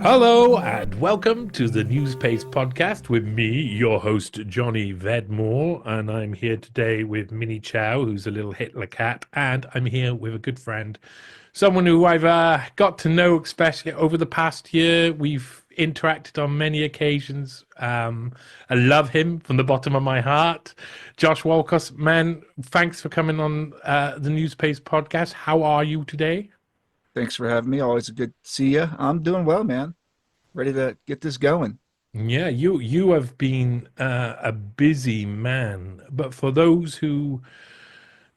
Hello and welcome to the NEWSPASTE Podcast with me, your host, Johnny Vedmore. And I'm here today with Minnie Chow, who's a little Hitler cat. And I'm here with a good friend, someone who I've got to know, especially over the past year. We've interacted on many occasions. I love him from the bottom of my heart. Josh Walkos, man, thanks for coming on the NEWSPASTE Podcast. How are you today? Thanks for having me. Always good to see you. I'm doing well, man. Ready to get this going. Yeah, you have been a busy man, but for those who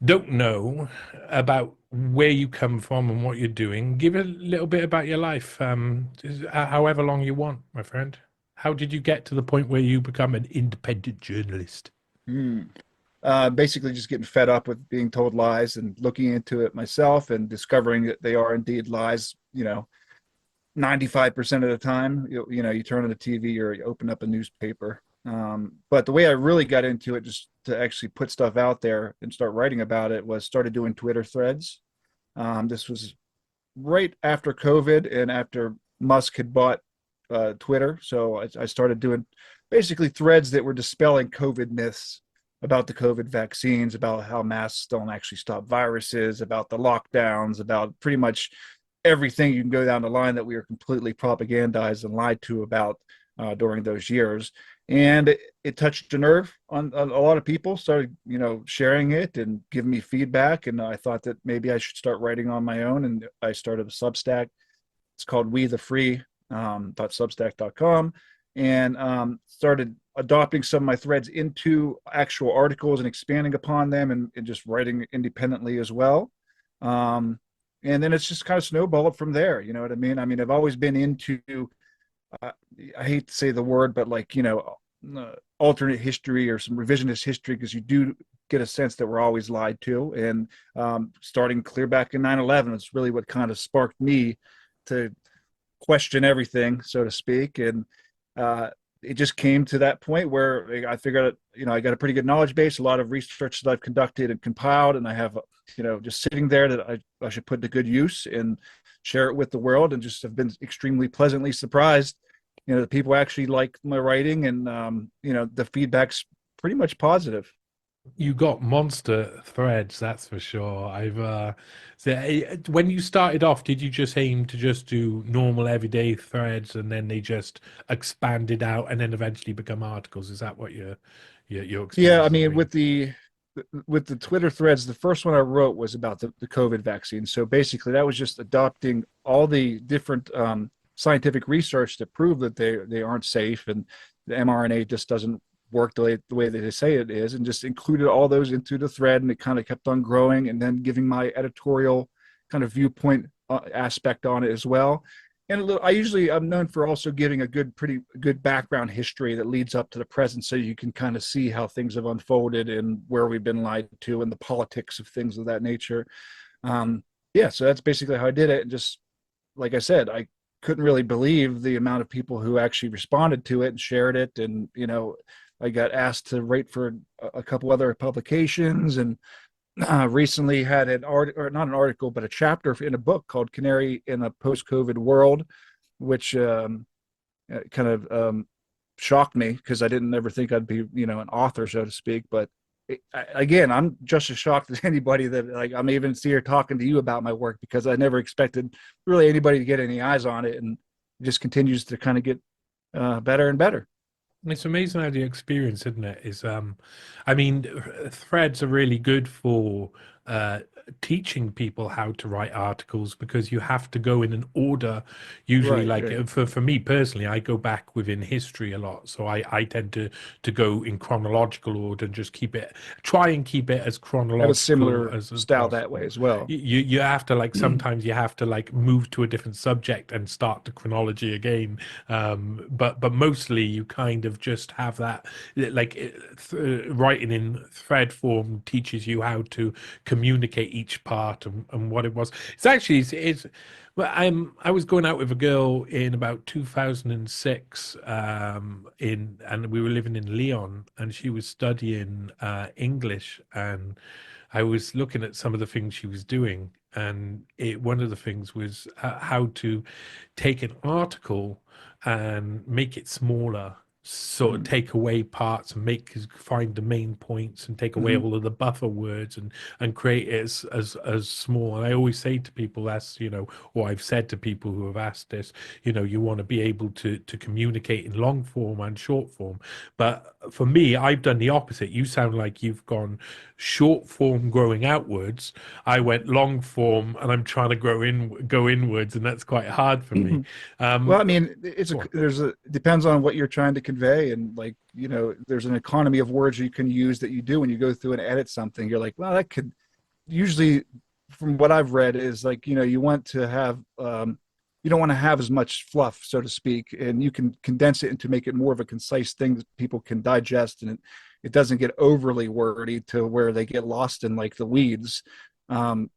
don't know about where you come from and what you're doing, give a little bit about your life, however long you want, my friend. How did you get to the point where you become an independent journalist? Hmm. Basically, just getting fed up with being told lies and looking into it myself and discovering that they are indeed lies. 95% of the time, you turn on the TV or you open up a newspaper. But the way I really got into it, just to actually put stuff out there and start writing about it, was started doing Twitter threads. This was right after COVID and after Musk had bought Twitter. So I started doing basically threads that were dispelling COVID myths about the COVID vaccines, about how masks don't actually stop viruses, about the lockdowns, about pretty much everything you can go down the line that we were completely propagandized and lied to about during those years. And it touched a nerve on a lot of people, started, sharing it and giving me feedback. And I thought that maybe I should start writing on my own. And I started a Substack. It's called We the Free .substack.com, and started adopting some of my threads into actual articles and expanding upon them and just writing independently as well. And then it's just kind of snowballed from there. You know what I mean? I mean, I've always been into, uh, I hate to say the word, but like, alternate history or some revisionist history, because you do get a sense that we're always lied to. And starting clear back in 9/11, it's really what kind of sparked me to question everything, so to speak. And it just came to that point where I figured, I got a pretty good knowledge base, a lot of research that I've conducted and compiled, and I have, just sitting there that I should put to good use and share it with the world, and just have been extremely pleasantly surprised. The people actually like my writing, and the feedback's pretty much positive. You got monster threads, that's for sure. When you started off, did you just aim to just do normal everyday threads and then they just expanded out and then eventually become articles? Is that what your Yeah, I experience has mean, been? with the Twitter threads, the first one I wrote was about the COVID vaccine. So basically, that was just adopting all the different scientific research that prove that they aren't safe, and the mRNA just doesn't work the way that they say it is, and just included all those into the thread, and it kind of kept on growing, and then giving my editorial kind of viewpoint aspect on it as well. And I'm known for also giving a pretty good background history that leads up to the present, so you can kind of see how things have unfolded and where we've been lied to and the politics of things of that nature. Yeah, so that's basically how I did it. And just like I said, I couldn't really believe the amount of people who actually responded to it and shared it. And I got asked to write for a couple other publications, and recently had an art, or not an article, but a chapter in a book called Canary in a Post-COVID World, which kind of shocked me, because I didn't ever think I'd be, an author, so to speak. But again, I'm just as shocked as anybody that, like, I'm even here talking to you about my work, because I never expected really anybody to get any eyes on it, and it just continues to kind of get better and better. It's amazing how the experience, isn't it? I mean, threads are really good for uh, teaching people how to write articles because you have to go in an order. Usually, Right, like right. for me personally, I go back within history a lot, so I tend to go in chronological order and just try and keep it as I have a chronological similar as style that way possible. as well. You have to like sometimes you have to like move to a different subject and start the chronology again, but mostly you kind of just have that like writing in thread form teaches you how to communicate each part and what it was. It's well, I was going out with a girl in about 2006 and we were living in Lyon, and she was studying English, and I was looking at some of the things she was doing, and one of the things was how to take an article and make it smaller, sort of Mm-hmm. take away parts and find the main points and take away Mm-hmm. all of the buffer words and create it as small. And I always say to people, that's, or I've said to people who have asked this, you want to be able to communicate in long form and short form. But for me, I've done the opposite. You sound like you've gone short form growing outwards. I went long form and I'm trying to go inwards, and that's quite hard for me. Well, Um, I mean, go on. depends on what you're trying to convey, and like there's an economy of words you can use that you do when you go through and edit something. You're like, well, that could usually, from what I've read, is like you want to have you don't want to have as much fluff, so to speak, and you can condense it into make it more of a concise thing that people can digest, and it doesn't get overly wordy to where they get lost in like the weeds.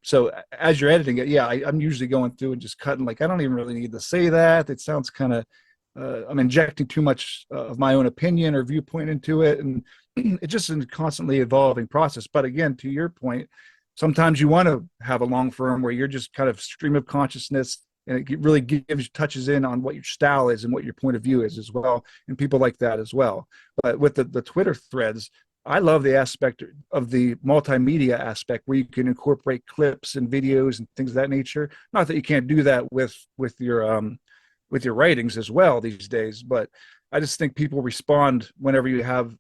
So as you're editing it, yeah, I'm usually going through and just cutting. Like I don't even really need to say that. It sounds kind of I'm injecting too much of my own opinion or viewpoint into it, and it's just a constantly evolving process. But again, to your point, sometimes you want to have a long form where you're just kind of stream of consciousness, and it really gives touches in on what your style is and what your point of view is as well, and people like that as well. But with the Twitter threads, I love the aspect of the multimedia aspect where you can incorporate clips and videos and things of that nature. Not that you can't do that with your writings as well these days, but I just think people respond whenever you have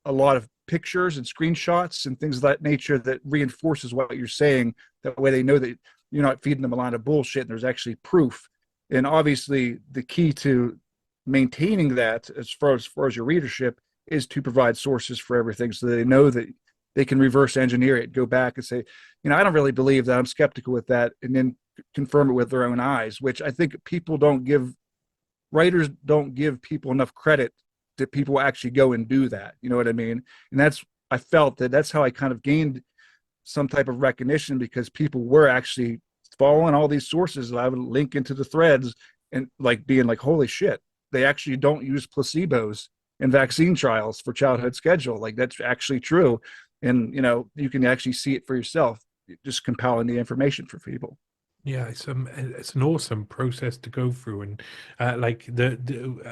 a lot of pictures and screenshots and things of that nature that reinforces what you're saying. That way they know that you're not feeding them a line of bullshit and there's actually proof. And obviously the key to maintaining that as far as your readership is to provide sources for everything so they know that they can reverse engineer it, go back and say, I don't really believe that, I'm skeptical with that, and then confirm it with their own eyes, which I think writers don't give people enough credit that people actually go and do that. You know what I mean? And I felt that's how I kind of gained some type of recognition, because people were actually following all these sources that I would link into the threads and like being like, holy shit, they actually don't use placebos in vaccine trials for childhood schedule. Like that's actually true. And you can actually see it for yourself, just compiling the information for people. Yeah, it's an awesome process to go through, and like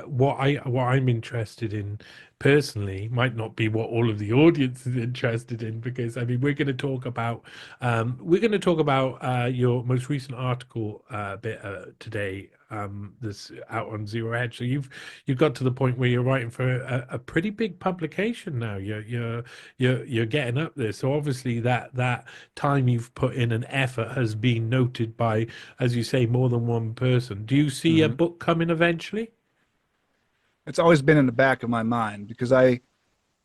what I'm interested in personally might not be what all of the audience is interested in, because I mean we're going to talk about your most recent article bit today, that's out on Zero Hedge. So you've got to the point where you're writing for a pretty big publication now. You're getting up there. So obviously that time you've put in and effort has been noted by, as you say, more than one person. Do you see a Mm-hmm. book coming eventually? It's always been in the back of my mind because I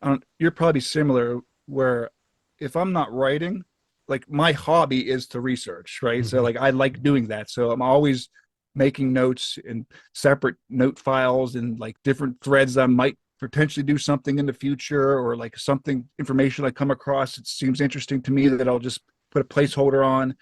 don't, you're probably similar, where if I'm not writing, like my hobby is to research, right? So Hmm. like I like doing that. So I'm always making notes in separate note files and like different threads that I might potentially do something in the future, or like something information I come across it seems interesting to me that I'll just put a placeholder on.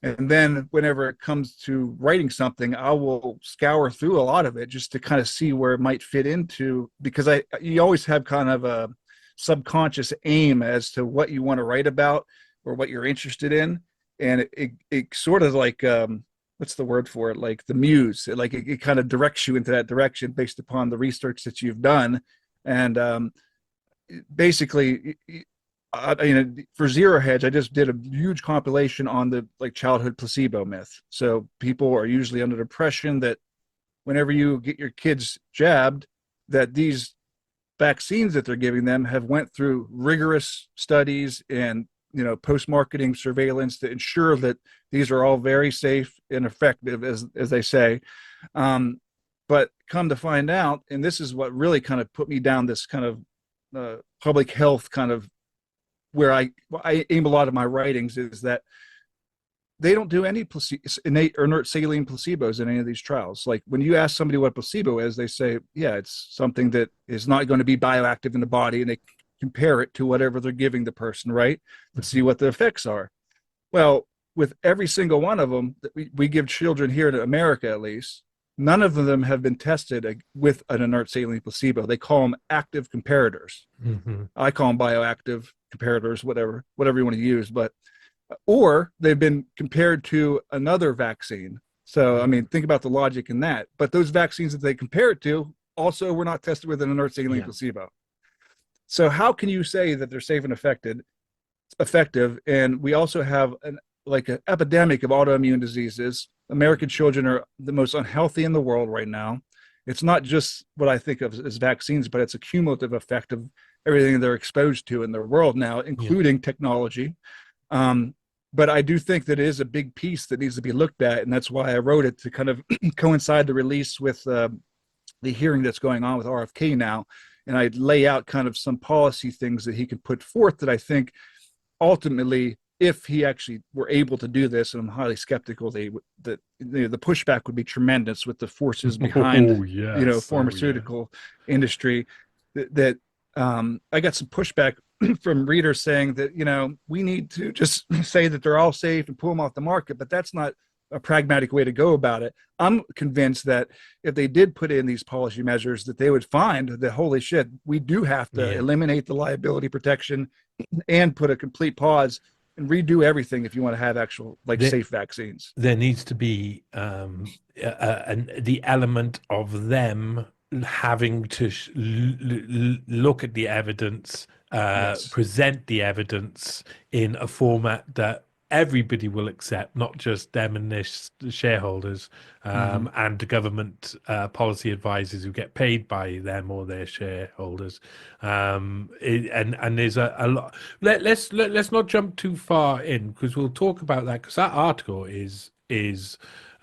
And then whenever it comes to writing something, I will scour through a lot of it just to kind of see where it might fit into, because you always have kind of a subconscious aim as to what you want to write about or what you're interested in. And it sort of like what's the word for it, like the muse, it kind of directs you into that direction based upon the research that you've done. And basically, for Zero Hedge, I just did a huge compilation on the like childhood placebo myth. So people are usually under the impression that whenever you get your kids jabbed, that these vaccines that they're giving them have went through rigorous studies and post-marketing surveillance to ensure that these are all very safe and effective, as they say. But come to find out, and this is what really kind of put me down this kind of public health kind of, where I aim a lot of my writings, is that they don't do any innate or inert saline placebos in any of these trials. Like when you ask somebody what a placebo is, they say, yeah, it's something that is not going to be bioactive in the body, and they compare it to whatever they're giving the person, right? Let's see what the effects are. Well, with every single one of them that we give children here in America, at least, none of them have been tested with an inert saline placebo. They call them active comparators. Hmm. I call them bioactive comparators, whatever you want to use, but or they've been compared to another vaccine. So I mean, think about the logic in that. But those vaccines that they compare it to also were not tested with an inert saline placebo. So how can you say that they're safe and effective? And we also have an epidemic of autoimmune diseases. American children are the most unhealthy in the world right now. It's not just what I think of as vaccines, but it's a cumulative effect of everything they're exposed to in their world now, including technology. But I do think that it is a big piece that needs to be looked at, and that's why I wrote it, to kind of coincide the release with the hearing that's going on with RFK now. And I lay out kind of some policy things that he could put forth that I think ultimately, if he actually were able to do this, and I'm highly skeptical that the pushback would be tremendous with the forces behind pharmaceutical industry. That I got some pushback from readers saying that we need to just say that they're all safe and pull them off the market, but that's not a pragmatic way to go about it. I'm convinced that if they did put in these policy measures, that they would find that, holy shit, we do have to eliminate the liability protection and put a complete pause and redo everything if you want to have actual safe vaccines. There needs to be the element of them having to look at the evidence, present the evidence in a format that everybody will accept, not just them and their shareholders, and the government policy advisors who get paid by them or their shareholders. And there's a lot. Let's not jump too far in, because we'll talk about that, because that article is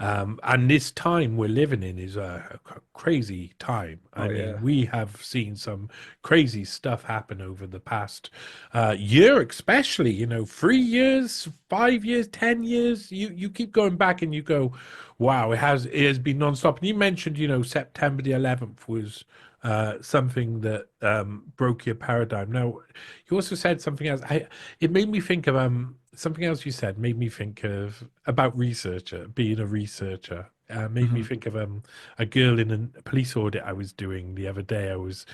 and this time we're living in is a crazy time. I mean, we have seen some crazy stuff happen over the past year, especially, 3 years, 5 years, 10 years. You keep going back and you go, wow, it has been nonstop. And you mentioned, September the 11th was something that broke your paradigm. Now, you also said something else. It made me think of something else you said made me think of about being a researcher. Made me think of a girl in a police audit I was doing the other day. I was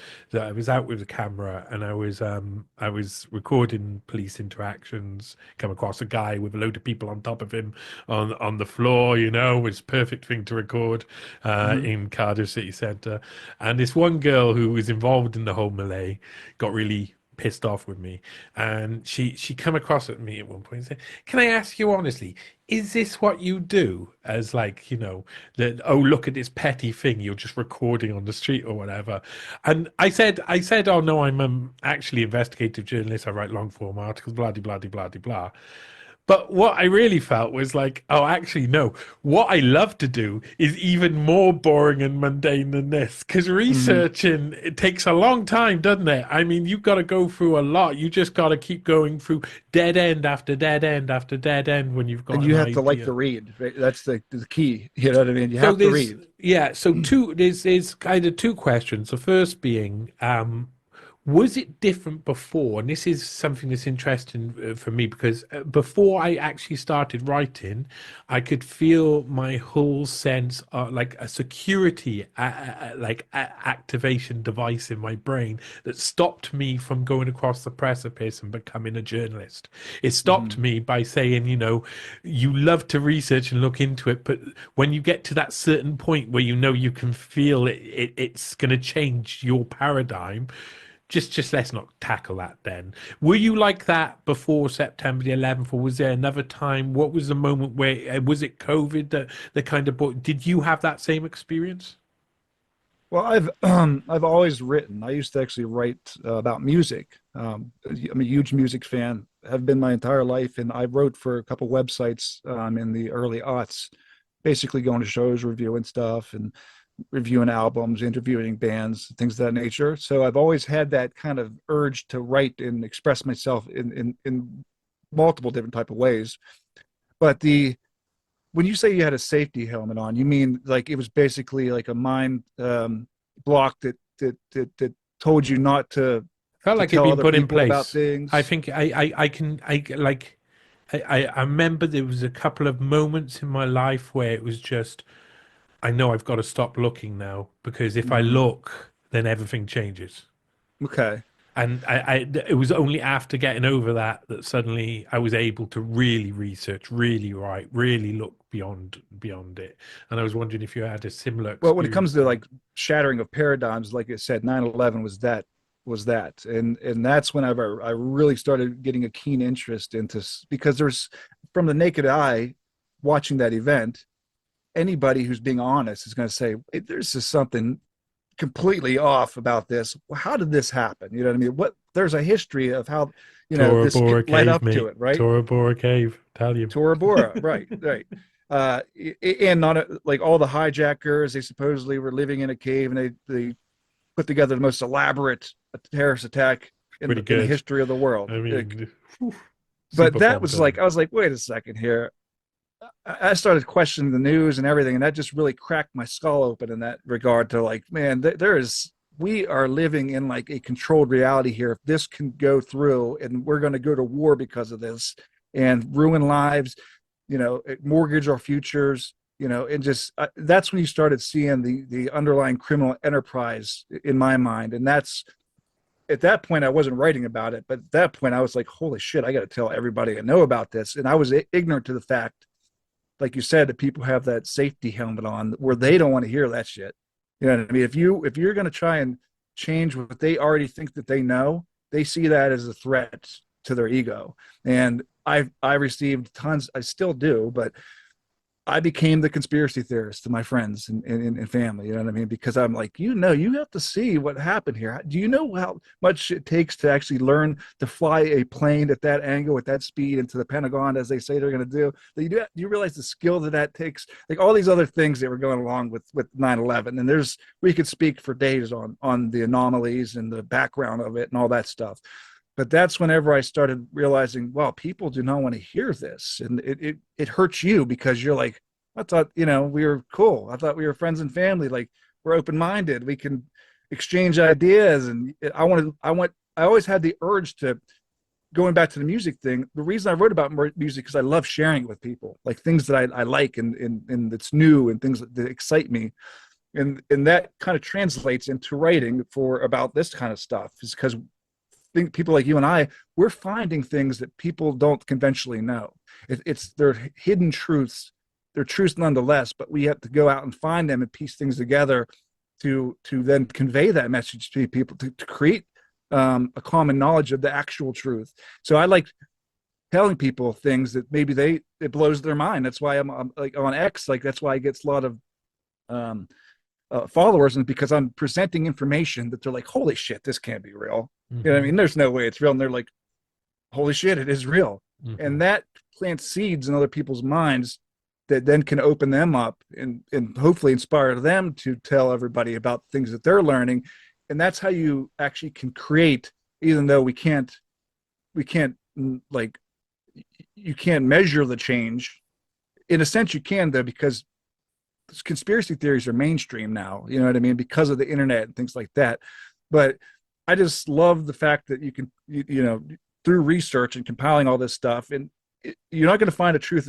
out with a camera, and I was recording police interactions. Come across a guy with a load of people on top of him on the floor. Was perfect thing to record in Cardiff City Centre. And this one girl who was involved in the whole melee got really pissed off with me, and she come across at me at one point and said, "Can I ask you honestly, is this what you do as that, oh, look at this petty thing you're just recording on the street or whatever?" And I said, "Oh no, I'm actually investigative journalist. I write long form articles, blah blah blah blah blah." But what I really felt was oh, actually, no. What I love to do is even more boring and mundane than this, because researching, it takes a long time, doesn't it? I mean, you've got to go through a lot. You just got to keep going through dead end after dead end after dead end when you've got and you have idea. to like to read. Right? That's the key. You know what I mean? You have to read. Yeah. So there's kind of two questions. The first being, was it different before? And this is something that's interesting for me, because before I actually started writing, I could feel my whole sense of like a security activation device in my brain that stopped me from going across the precipice and becoming a journalist. It stopped me by saying, you love to research and look into it, but when you get to that certain point where you can feel it's going to change your paradigm, just let's not tackle that then. Were you like that before September the 11th, or was there another time? What was the moment where, was it COVID that kind of brought, did you have that same experience? Well, I've always written. I used to actually write about music. I'm a huge music fan, have been my entire life, and I wrote for a couple websites in the early aughts, basically going to shows, reviewing stuff, and reviewing albums, interviewing bands, things of that nature. So I've always had that kind of urge to write and express myself in multiple different type of ways. But when you say you had a safety helmet on, you mean like it was basically like a mind block that told you not to Felt like it'd tell been other put in people about place. I things. think I remember there was a couple of moments in my life where it was just, I know I've got to stop looking now, because if I look, then everything changes. Okay. It was only after getting over that suddenly I was able to really research, really write, really look beyond it. And I was wondering if you had a similar Well, when it comes experience. to like shattering of paradigms, like I said, 9/11 was that, and that's whenever I really started getting a keen interest into, because there's, from the naked eye watching that event, anybody who's being honest is going to say, hey, there's just something completely off about this. How did this happen? You know what I mean? There's a history of how, Tora this Bora led Cave, up to mate. it, right? Tora Bora Cave, tell you. Tora Bora, right, right. And not like all the hijackers, they supposedly were living in a cave, and they put together the most elaborate terrorist attack Pretty in the good. history of the world. I mean, whew, But super that fun was like, film. I was like, wait a second here. I started questioning the news and everything, and that just really cracked my skull open in that regard. To like, man, we are living in like a controlled reality here. If this can go through, and we're going to go to war because of this, and ruin lives, mortgage our futures, and just that's when you started seeing the underlying criminal enterprise in my mind. And that's, at that point I wasn't writing about it, but at that point I was like, holy shit, I got to tell everybody I know about this. And I was ignorant to the fact, like you said, that people have that safety helmet on where they don't want to hear that shit. You know what I mean? If you're going to try and change what they already think that they know, they see that as a threat to their ego. And I received tons. I still do, but I became the conspiracy theorist to my friends and family. You know what I mean? Because I'm like, you have to see what happened here. Do you know how much it takes to actually learn to fly a plane at that angle, at that speed, into the Pentagon, as they say they're going to do? Do you realize the skill that takes? Like all these other things that were going along with 9/11. And we could speak for days on the anomalies and the background of it and all that stuff. But that's whenever I started realizing, well, people do not want to hear this, and it hurts you, because you're like, I thought, we were cool. I thought we were friends and family. Like, we're open minded. We can exchange ideas, and I always had the urge to, going back to the music thing. The reason I wrote about music, because I love sharing it with people, like things that I like, and that's new, and things that excite me. And that kind of translates into writing for about this kind of stuff, is because think people like you and I, we're finding things that people don't conventionally know. It's their hidden truths, they're truths nonetheless, but we have to go out and find them and piece things together to then convey that message to people, to create a common knowledge of the actual truth. So I like telling people things that maybe it blows their mind. That's why I'm like on X, like that's why I get a lot of um, followers, and because I'm presenting information that they're like, holy shit, this can't be real. You know what I Hmm. mean? There's no way it's real. And they're like, holy shit, it is real. Hmm. And that plants seeds in other people's minds that then can open them up, and hopefully inspire them to tell everybody about things that they're learning. And that's how you actually can create, even though we can't like, you can't measure the change. In a sense you can, though, because conspiracy theories are mainstream now, you know what I mean, because of the internet and things like that. But I just love the fact that you can, through research and compiling all this stuff, and you're not going to find a truth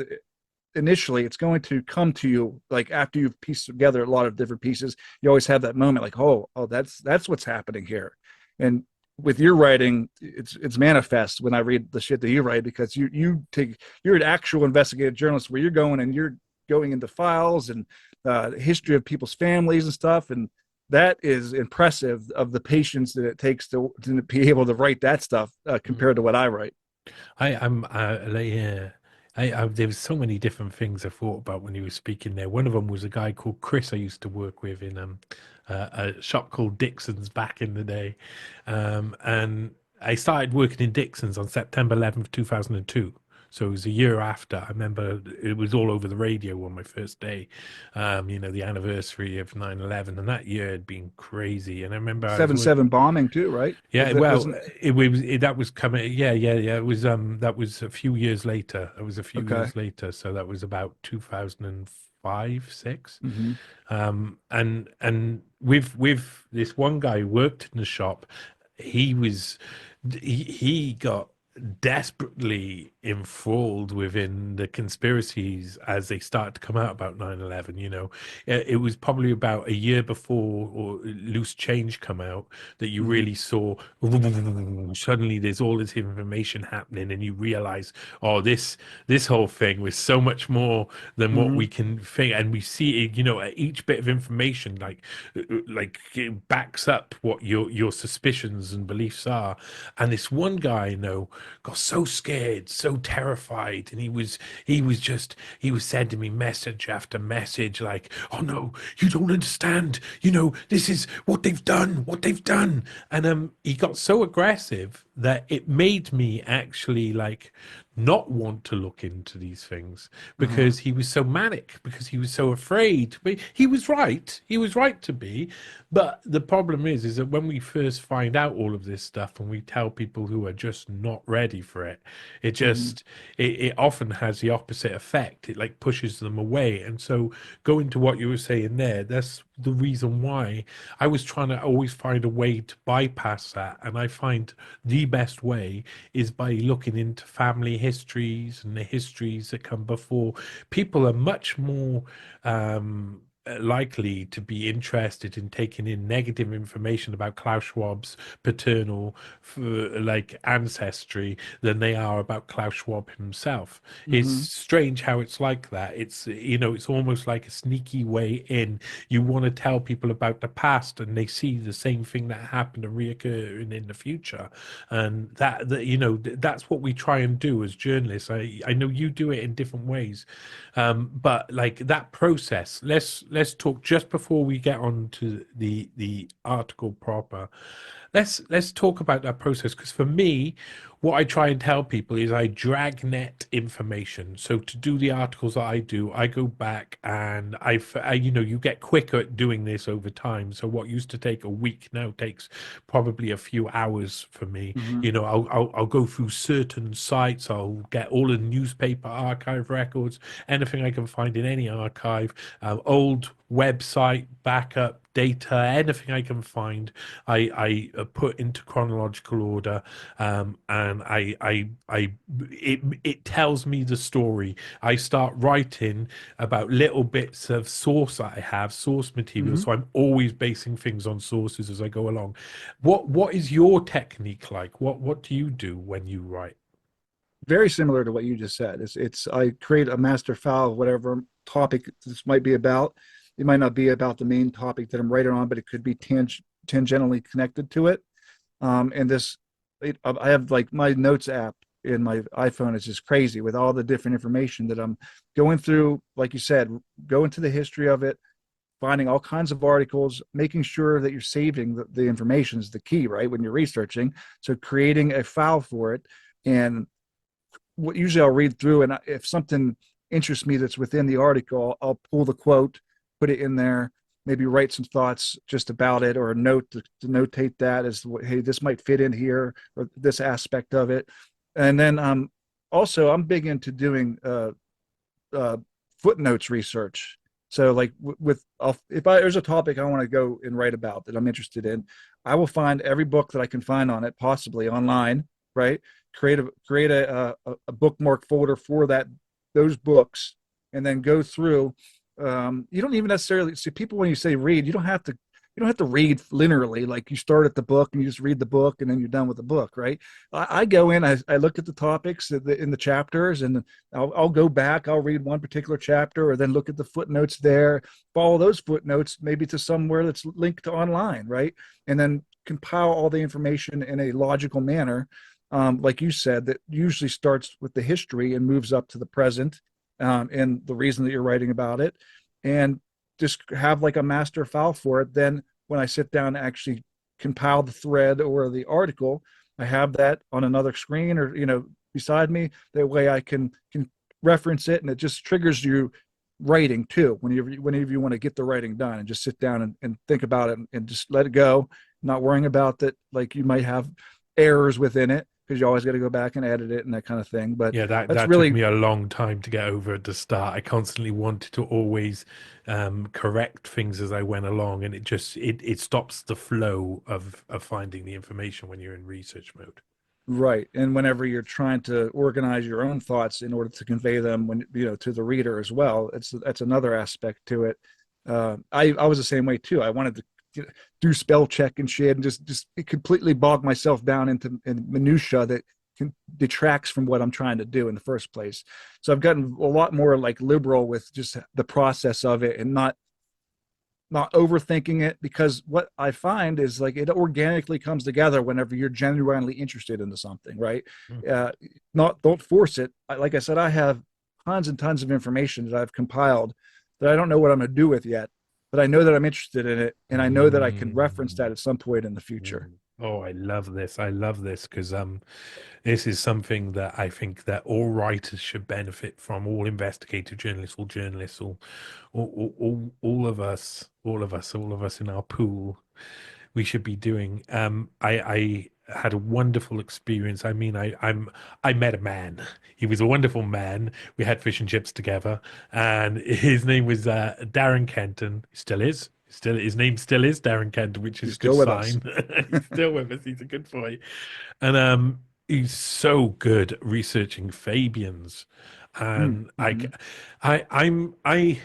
initially. It's going to come to you, like after you've pieced together a lot of different pieces. You always have that moment like, oh, that's what's happening here. And with your writing, it's manifest when I read the shit that you write, because you're an actual investigative journalist, where you're going and you're going into files and history of people's families and stuff. And that is impressive, of the patience that it takes to be able to write that stuff, compared to what I write. I'm like, yeah. There was so many different things I thought about when you were speaking there. One of them was a guy called Chris I used to work with in a shop called Dixon's back in the day, and I started working in Dixon's on September 11th, 2002. So it was a year after. I remember it was all over the radio on my first day, the anniversary of 9/11, and that year had been crazy. And I remember I was Seven working. seven bombing too, right? Yeah, That well, wasn't that was coming. Yeah, yeah, yeah. It was that was a few years later. It was a few okay. years later. So that was about 2005, six. Mm-hmm. And with this one guy who worked in the shop, he was he got desperately enthralled within the conspiracies as they started to come out about 9/11. You know, it was probably about a year before or Loose Change come out that you Hmm. really saw suddenly there's all this information happening, and you realize, oh, this whole thing was so much more than what Hmm. we can think, and we see it, you know, at each bit of information, like it backs up what your suspicions and beliefs are. And this one guy I know got so scared, so terrified, and he was sending me message after message like, oh no, you don't understand, you know, this is what they've done. And he got so aggressive that it made me actually like not want to look into these things, Hmm. because he was so manic, because he was so afraid. But he was right to be. But the problem is that when we first find out all of this stuff and we tell people who are just not ready for it, it Hmm. just it often has the opposite effect. It like pushes them away. And so going to what you were saying there, that's the reason why I was trying to always find a way to bypass that. And I find the best way is by looking into family histories and the histories that come before. People are much more likely to be interested in taking in negative information about Klaus Schwab's paternal like ancestry than they are about Klaus Schwab himself. It's Hmm. strange how it's like that. It's, you know, it's almost like a sneaky way in. You want to tell people about the past and they see the same thing that happened to reoccur in the future. And that you know, that's what we try and do as journalists. I know you do it in different ways, but like that process, let's talk just before we get on to the article proper. Let's talk about that process, because for me, what I try and tell people is I dragnet information. So to do the articles that I do, I go back and you know, you get quicker at doing this over time. So what used to take a week now takes probably a few hours for me. Hmm. You know, I'll go through certain sites. I'll get all the newspaper archive records, anything I can find in any archive, old website backup data, anything I can find. I put into chronological order, and it tells me the story. I start writing about little bits of source that I have, source material, Hmm. so I'm always basing things on sources as I go along. What is your technique like? What do you do when you write? Very similar to what you just said. It's I create a master file of whatever topic this might be about. It might not be about the main topic that I'm writing on, but it could be tangentially connected to it. And I have like my notes app in my iPhone is just crazy with all the different information that I'm going through. Like you said, go into the history of it, finding all kinds of articles, making sure that you're saving the information is the key, right? When you're researching. So creating a file for it. And what usually I'll read through, and if something interests me that's within the article, I'll pull the quote, put it in there, maybe write some thoughts just about it, or a note to notate that as, hey, this might fit in here, or this aspect of it. And then also I'm big into doing uh, footnotes research. So like with if there's a topic I want to go and write about that I'm interested in, I will find every book that I can find on it, possibly online, right? Create a bookmark folder for those books, and then go through. You don't even necessarily see people when you say read. You don't have to read linearly. Like you start at the book and you just read the book and then you're done with the book, right? I go in, I look at the topics in the chapters, and I'll go back. I'll read one particular chapter, or then look at the footnotes there, follow those footnotes maybe to somewhere that's linked to online, right? And then compile all the information in a logical manner. Like you said, that usually starts with the history and moves up to the present, and the reason that you're writing about it, and just have like a master file for it. Then when I sit down to actually compile the thread or the article, I have that on another screen, or beside me. That way I can reference it, and it just triggers you writing too. Whenever you want to get the writing done, and just sit down and think about it, and just let it go, not worrying about that. Like you might have errors within it because you always got to go back and edit it and that kind of thing. But Yeah, that's that took really me a long time to get over at the start. I constantly wanted to always correct things as I went along, and it stops the flow of finding the information when you're in research mode. Right. And whenever you're trying to organize your own thoughts in order to convey them when to the reader as well, that's another aspect to it. I was the same way too. I wanted to do spell check and shit and just completely bog myself down into minutia that detracts from what I'm trying to do in the first place. So I've gotten a lot more like liberal with just the process of it and not overthinking it, because what I find is like it organically comes together whenever you're genuinely interested into something, right? Mhm. Uh, not don't force it. Like I said, I have tons and tons of information that I've compiled that I don't know what I'm going to do with yet, but I know that I'm interested in it, and I know that I can reference Mm. that at some point in the future. Mm. Oh, I love this. I love this because this is something that I think that all writers should benefit from, all investigative journalists, all journalists, all of us, all of us in our pool. We should be doing. I had a wonderful experience. I mean, I met a man. He was a wonderful man. We had fish and chips together, and his name was Darren Kenton. Still is. Still, his name still is Darren Kenton, which is He's a good still with us. sign. He's still with us. He's a good boy, and he's so good at researching Fabians, and Mm-hmm. I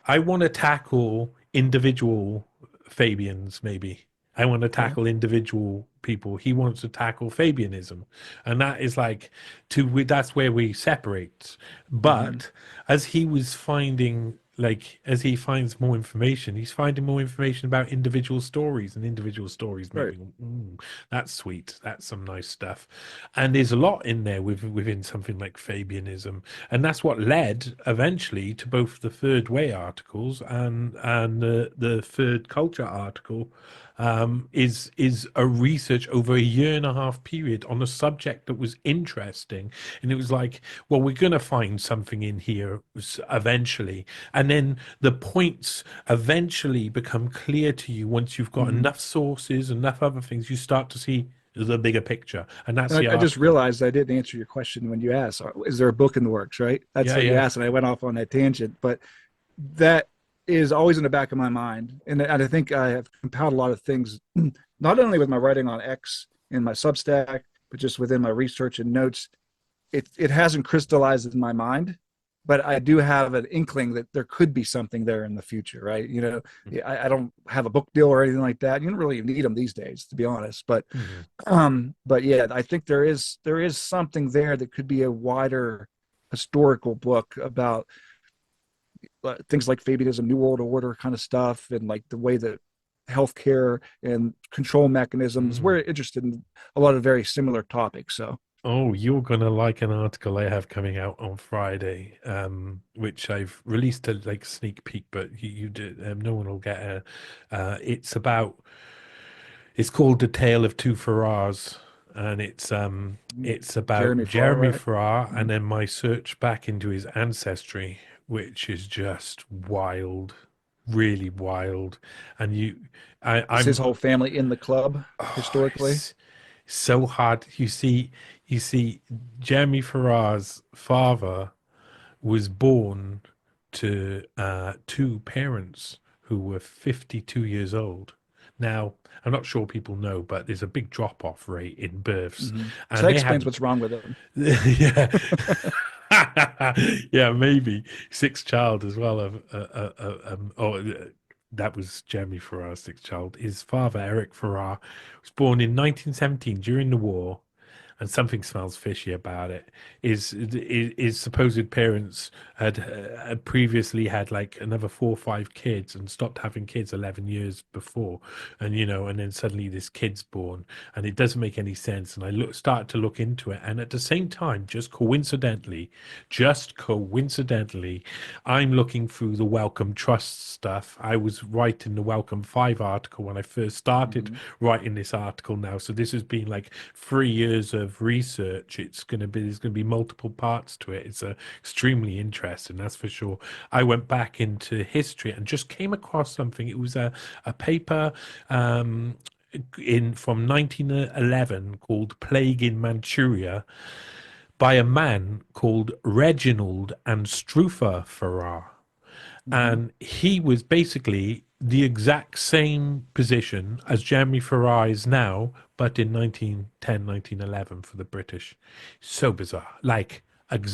I want to tackle individual Fabians, maybe. I want to Okay. tackle individual people. He wants to tackle Fabianism. And that is like that's where we separate. Mm-hmm. But as he was finding, like, as he finds more information, he's finding more information about individual stories, and individual stories make Right. me go, that's sweet. That's some nice stuff. And there's a lot in there within something like Fabianism, and that's what led eventually to both the Third Way articles and the Third Culture article. Is a research over a year and a half period on a subject that was interesting, and it was like, well, we're going to find something in here eventually, and then the points eventually become clear to you once you've got Mm-hmm. enough sources, enough other things. You start to see the bigger picture, and that's And the I just article. realized I didn't answer your question when you asked, is there a book in the works, right? That's Yeah, what you yeah. asked. And I went off on that tangent, but that is always in the back of my mind. And I think I have compiled a lot of things, not only with my writing on X and my Substack, but just within my research and notes. It hasn't crystallized in my mind, but I do have an inkling that there could be something there in the future, right? I don't have a book deal or anything like that. You don't really need them these days, to be honest. Mm-hmm. But yeah, I think there is something there that could be a wider historical book about things like Fabianism, New World Order kind of stuff, and like the way that healthcare and control mechanisms. We're Mm. interested in a lot of very similar topics. So Oh, you're gonna like an article I have coming out on Friday, which I've released a like sneak peek, but you did, no one will get a. It's about. It's called The Tale of Two Farrars, and it's about Jeremy Farrar, Jeremy right? Farrar, and Mhm. then my search back into his ancestry, which is just wild, really wild. And Is his I'm whole family in the club oh, historically? it's so hard. You see, Jeremy Farrar's father was born to two parents who were 52 years old. Now, I'm not sure people know, but there's a big drop-off rate in births, Mm-hmm. So and that they explains had, what's wrong with him. yeah, yeah, maybe sixth child as well. That was Jeremy Farrar's sixth child. His father, Eric Farrar, was born in 1917 during the war, and something smells fishy about it. His supposed parents had previously had like another 4 or 5 kids and stopped having kids 11 years before, and and then suddenly this kid's born, and it doesn't make any sense. And I started to look into it, and at the same time, just coincidentally, I'm looking through the Wellcome Trust stuff. I was writing the Wellcome 5 article when I first started Mm-hmm. writing this article now. So this has been like 3 years of research. There's gonna be multiple parts to it. It's extremely interesting, that's for sure. I went back into history and just came across something. It was a paper in from 1911 called Plague in Manchuria by a man called Reginald and Strufer Farrar. Mm-hmm. And he was basically the exact same position as Jeremy Farrar is now, but in 1910, 1911 for the British. So bizarre. Like,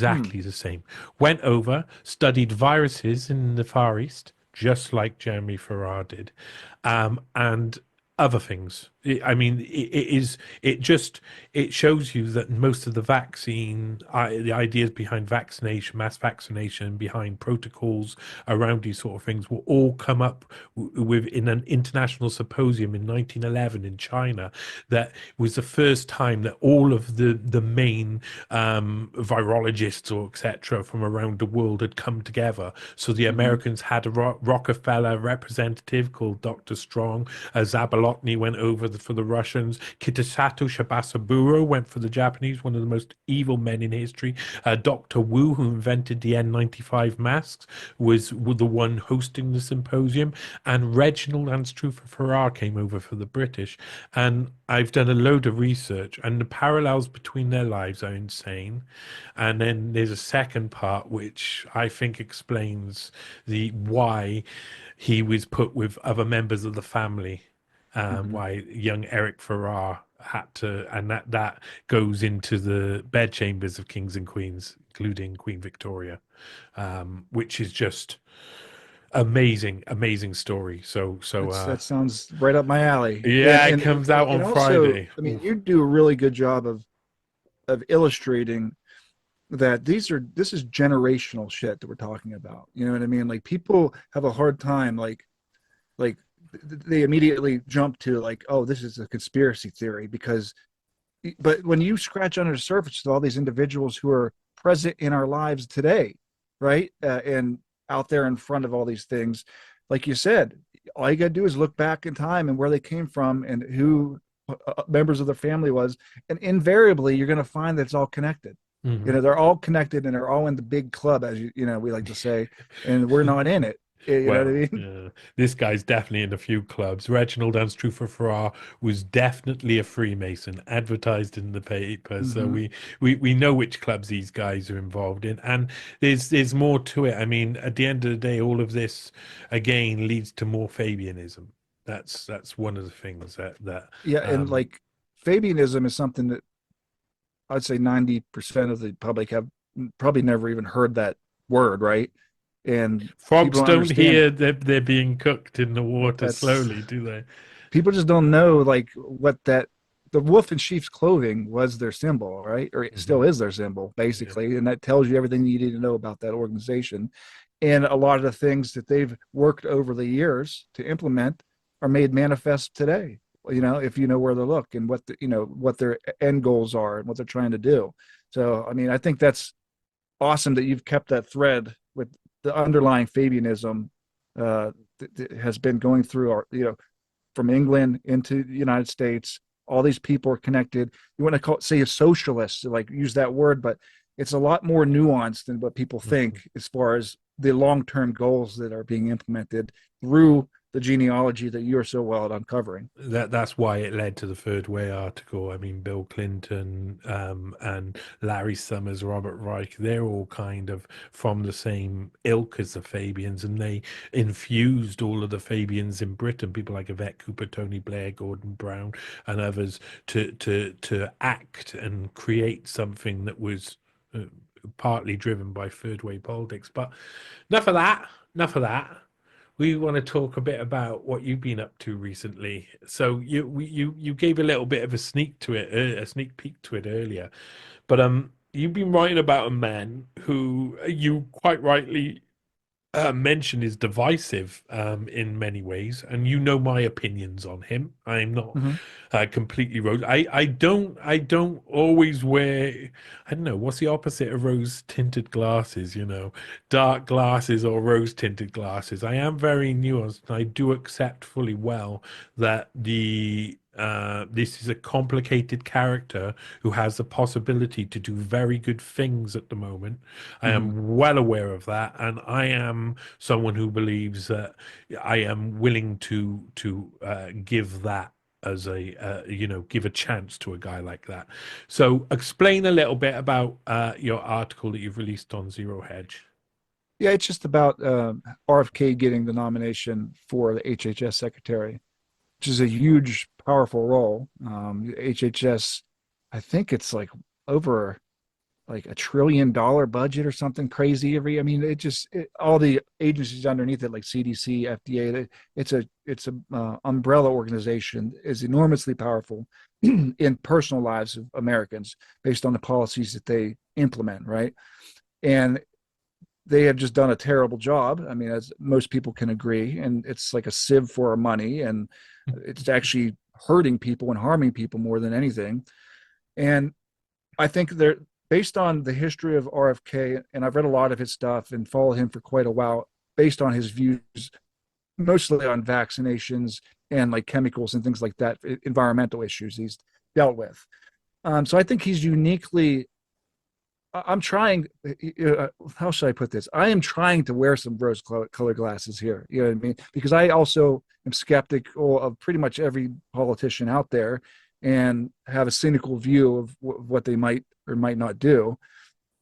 Hmm. exactly the same. Went over, studied viruses in the Far East, just like Jeremy Farrar did, and other things. I mean, it is. It just it shows you that most of the the ideas behind vaccination, mass vaccination, behind protocols around these sort of things, will all come up with in an international symposium in 1911 in China. That was the first time that all of the main virologists or etc. from around the world had come together. So the Hmm. Americans had a Rockefeller representative called Dr. Strong. Zabolotny went over for the Russians. Kitasato Shibasaburo went for the Japanese, one of the most evil men in history. Dr. Wu, who invented the N95 masks, was the one hosting the symposium. And Reginald Anstruther Farrar came over for the British. And I've done a load of research, and the parallels between their lives are insane. And then there's a second part which I think explains the why he was put with other members of the family, Hmm. why young Eric Farrar had to, and that goes into the bedchambers of kings and queens, including Queen Victoria, which is just amazing, amazing story. That sounds right up my alley. Yeah, it comes out And on also, Friday. I mean, Oof. you do a really good job of illustrating that this is generational shit that we're talking about. You know what I mean? Like people have a hard time like they immediately jump to like, oh, this is a conspiracy theory because but when you scratch under the surface of all these individuals who are present in our lives today, right? And out there in front of all these things, like you said, all you got to do is look back in time and where they came from and who members of their family was. And invariably, you're going to find that it's all connected. You Mhm. know, they're all connected and they're all in the big club, as you know, we like to say, and we're not in it. You know what I Well, mean? yeah, this guy's definitely in a few clubs. Reginald Anstruther Farrar was definitely a Freemason, advertised in the paper. So Mm-hmm. we know which clubs these guys are involved in, and there's more to it. I mean, at the end of the day, all of this again leads to more Fabianism. That's one of the things that Yeah, and um, like Fabianism is something that I'd say 90% of the public have probably never even heard that word, right? And people frogs don't don't understand it. hear they're being cooked in the water That's slowly, do they? people just don't know like what that the wolf in sheep's clothing was their symbol, right? Or it Hmm. still is their symbol, Yeah. basically. And that tells you everything you need to know about that organization. And a lot of the things that they've worked over the years to implement are made manifest today. You know, if you know where to look and what what their end goals are and what they're trying to do. So, I mean, I think that's awesome that you've kept that thread with the underlying Fabianism that has been going through our, from England into the United States. All these people are connected. You want to say a socialist, like use that word, but it's a lot more nuanced than what people Mhm. think as far as the long-term goals that are being implemented through the genealogy that you're so well at uncovering. That's why it led to the Third Way article. I mean, Bill Clinton and Larry Summers, Robert Reich, they're all kind of from the same ilk as the Fabians, and they infused all of the Fabians in Britain. People like Yvette Cooper, Tony Blair, Gordon Brown, and others to act and create something that was partly driven by third way politics. But enough of that. Enough of that. We want to talk a bit about what you've been up to recently. So you gave a little bit of a a sneak peek to it earlier, but you've been writing about a man who you quite rightly mention is divisive in many ways, and you know my opinions on him. I'm not Mm-hmm. completely rose. I don't always wear. I don't know what's the opposite of rose tinted glasses. You know, dark glasses or rose tinted glasses. I am very nuanced, and I do accept fully well that the this is a complicated character who has the possibility to do very good things at the moment. I Mm-hmm. am well aware of that, and I am someone who believes that I am willing to give that as a give a chance to a guy like that. So explain a little bit about your article that you've released on Zero Hedge. Yeah, it's just about RFK getting the nomination for the HHS secretary, which is a huge, powerful role. HHS, I think it's like over like $1 trillion budget or something crazy every. I mean, all the agencies underneath it, like CDC, FDA, it's a umbrella organization, is enormously powerful in personal lives of Americans based on the policies that they implement, right? And they have just done a terrible job. I mean, as most people can agree, and it's like a sieve for our money, and it's actually hurting people and harming people more than anything. And I think they're based on the history of RFK, and I've read a lot of his stuff and followed him for quite a while, based on his views mostly on vaccinations and like chemicals and things like that, environmental issues he's dealt with. So I think he's uniquely. I'm trying. How should I put this? I am trying to wear some rose-colored glasses here. You know what I mean? Because I also am skeptical of pretty much every politician out there, and have a cynical view of what they might or might not do.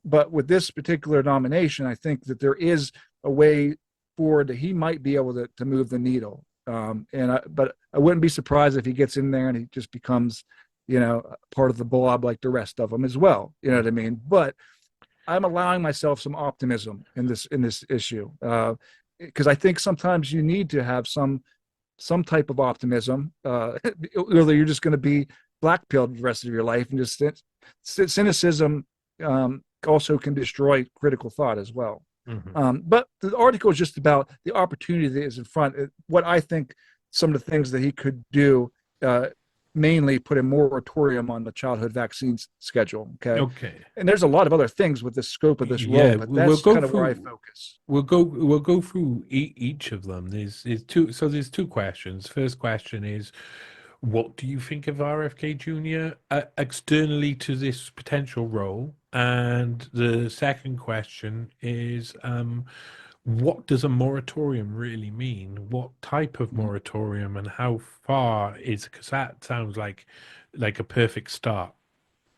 But with this particular nomination, I think that there is a way forward that he might be able to move the needle. But I wouldn't be surprised if he gets in there and he just becomes, part of the blob like the rest of them as well. You know what I mean? But I'm allowing myself some optimism in this issue, because I think sometimes you need to have some type of optimism. Whether you're just going to be blackpilled the rest of your life, and just cynicism also can destroy critical thought as well. Mm-hmm. But the article is just about the opportunity that is in front. What I think some of the things that he could do, mainly put a moratorium on the childhood vaccines schedule. Okay. Okay. And there's a lot of other things with the scope of this role, Yeah, but we'll that's go kind of where I through. focus. We'll go through each of them. There's two. So there's two questions. First question is, what do you think of RFK Jr. Externally to this potential role? And the second question is, what does a moratorium really mean? What type of Mhm. moratorium and how far is? Because that sounds like a perfect start.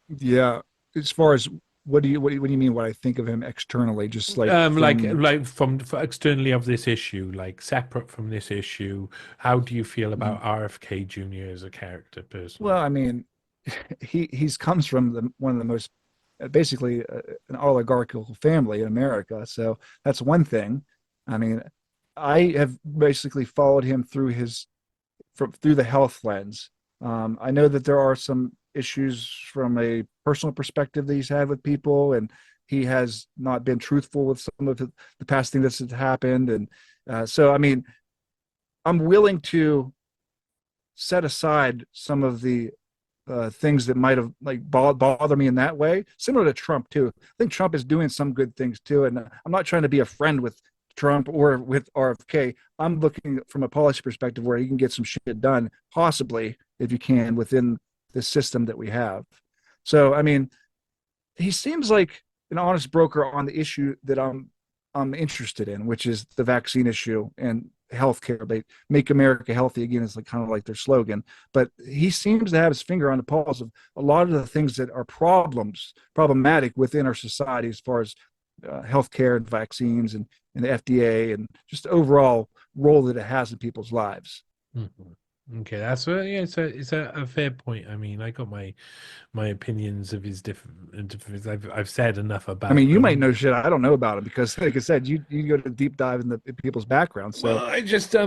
Yeah. As far as what do you mean what I think of him externally, just like Like from. from externally of this issue, like separate from this issue, how do you feel Mhm. about RFK Jr. as a character Well, personally? I mean, he's comes from one of the most, basically, an oligarchical family in America. So that's one thing. I mean, I have basically followed him through the health lens. I know that there are some issues from a personal perspective that he's had with people, and he has not been truthful with some of the past things that's happened. And so, I mean, I'm willing to set aside some of the things that might have like bother me in that way, similar to Trump too. I think Trump is doing some good things too, and I'm not trying to be a friend with Trump or with RFK. I'm looking from a policy perspective where he can get some shit done, possibly if you can within the system that we have. So I mean, he seems like an honest broker on the issue that I'm interested in, which is the vaccine issue and healthcare. They make America healthy again is like kind of like their slogan. But he seems to have his finger on the pulse of a lot of the things that are problematic within our society, as far as healthcare and vaccines and the FDA and just the overall role that it has in people's lives. Mhm. Okay, that's yeah, it's a fair point. I mean, I got my opinions of his different. I've said enough I about mean, you might them. know shit I don't know about it because, like I said, you go to deep dive in people's background. Well, So, I just there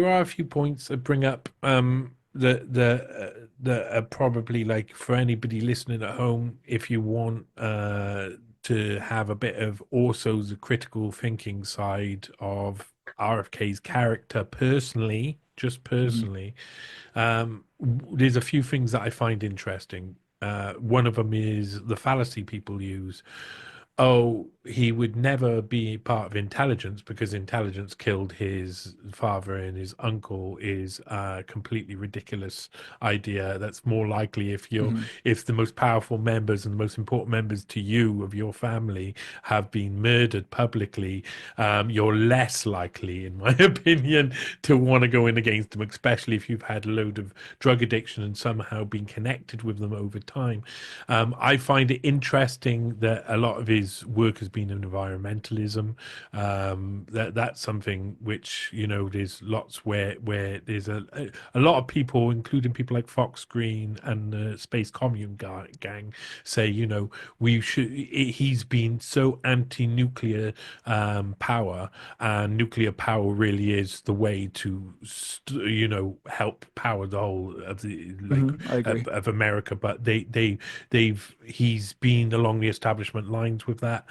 are a few points that bring up that are probably like for anybody listening at home, if you want to have a bit of also the critical thinking side of RFK's character personally, just mhm, personally. There's a few things that I find interesting. One of them is the fallacy people use. Oh, he would never be part of intelligence because intelligence killed his father and his uncle is a completely ridiculous idea. That's more likely mhm, if the most powerful members and the most important members to you of your family have been murdered publicly, you're less likely, in my opinion, to want to go in against them, especially if you've had a load of drug addiction and somehow been connected with them over time. I find it interesting that a lot of his work has been in environmentalism. That's something which, there's lots where there's a lot of people, including people like Fox Green and the Space Commune gang, say, we should. He's been so anti-nuclear power, and nuclear power really is the way to, help power the whole of the I agree. of America. But he's been along the establishment lines with that.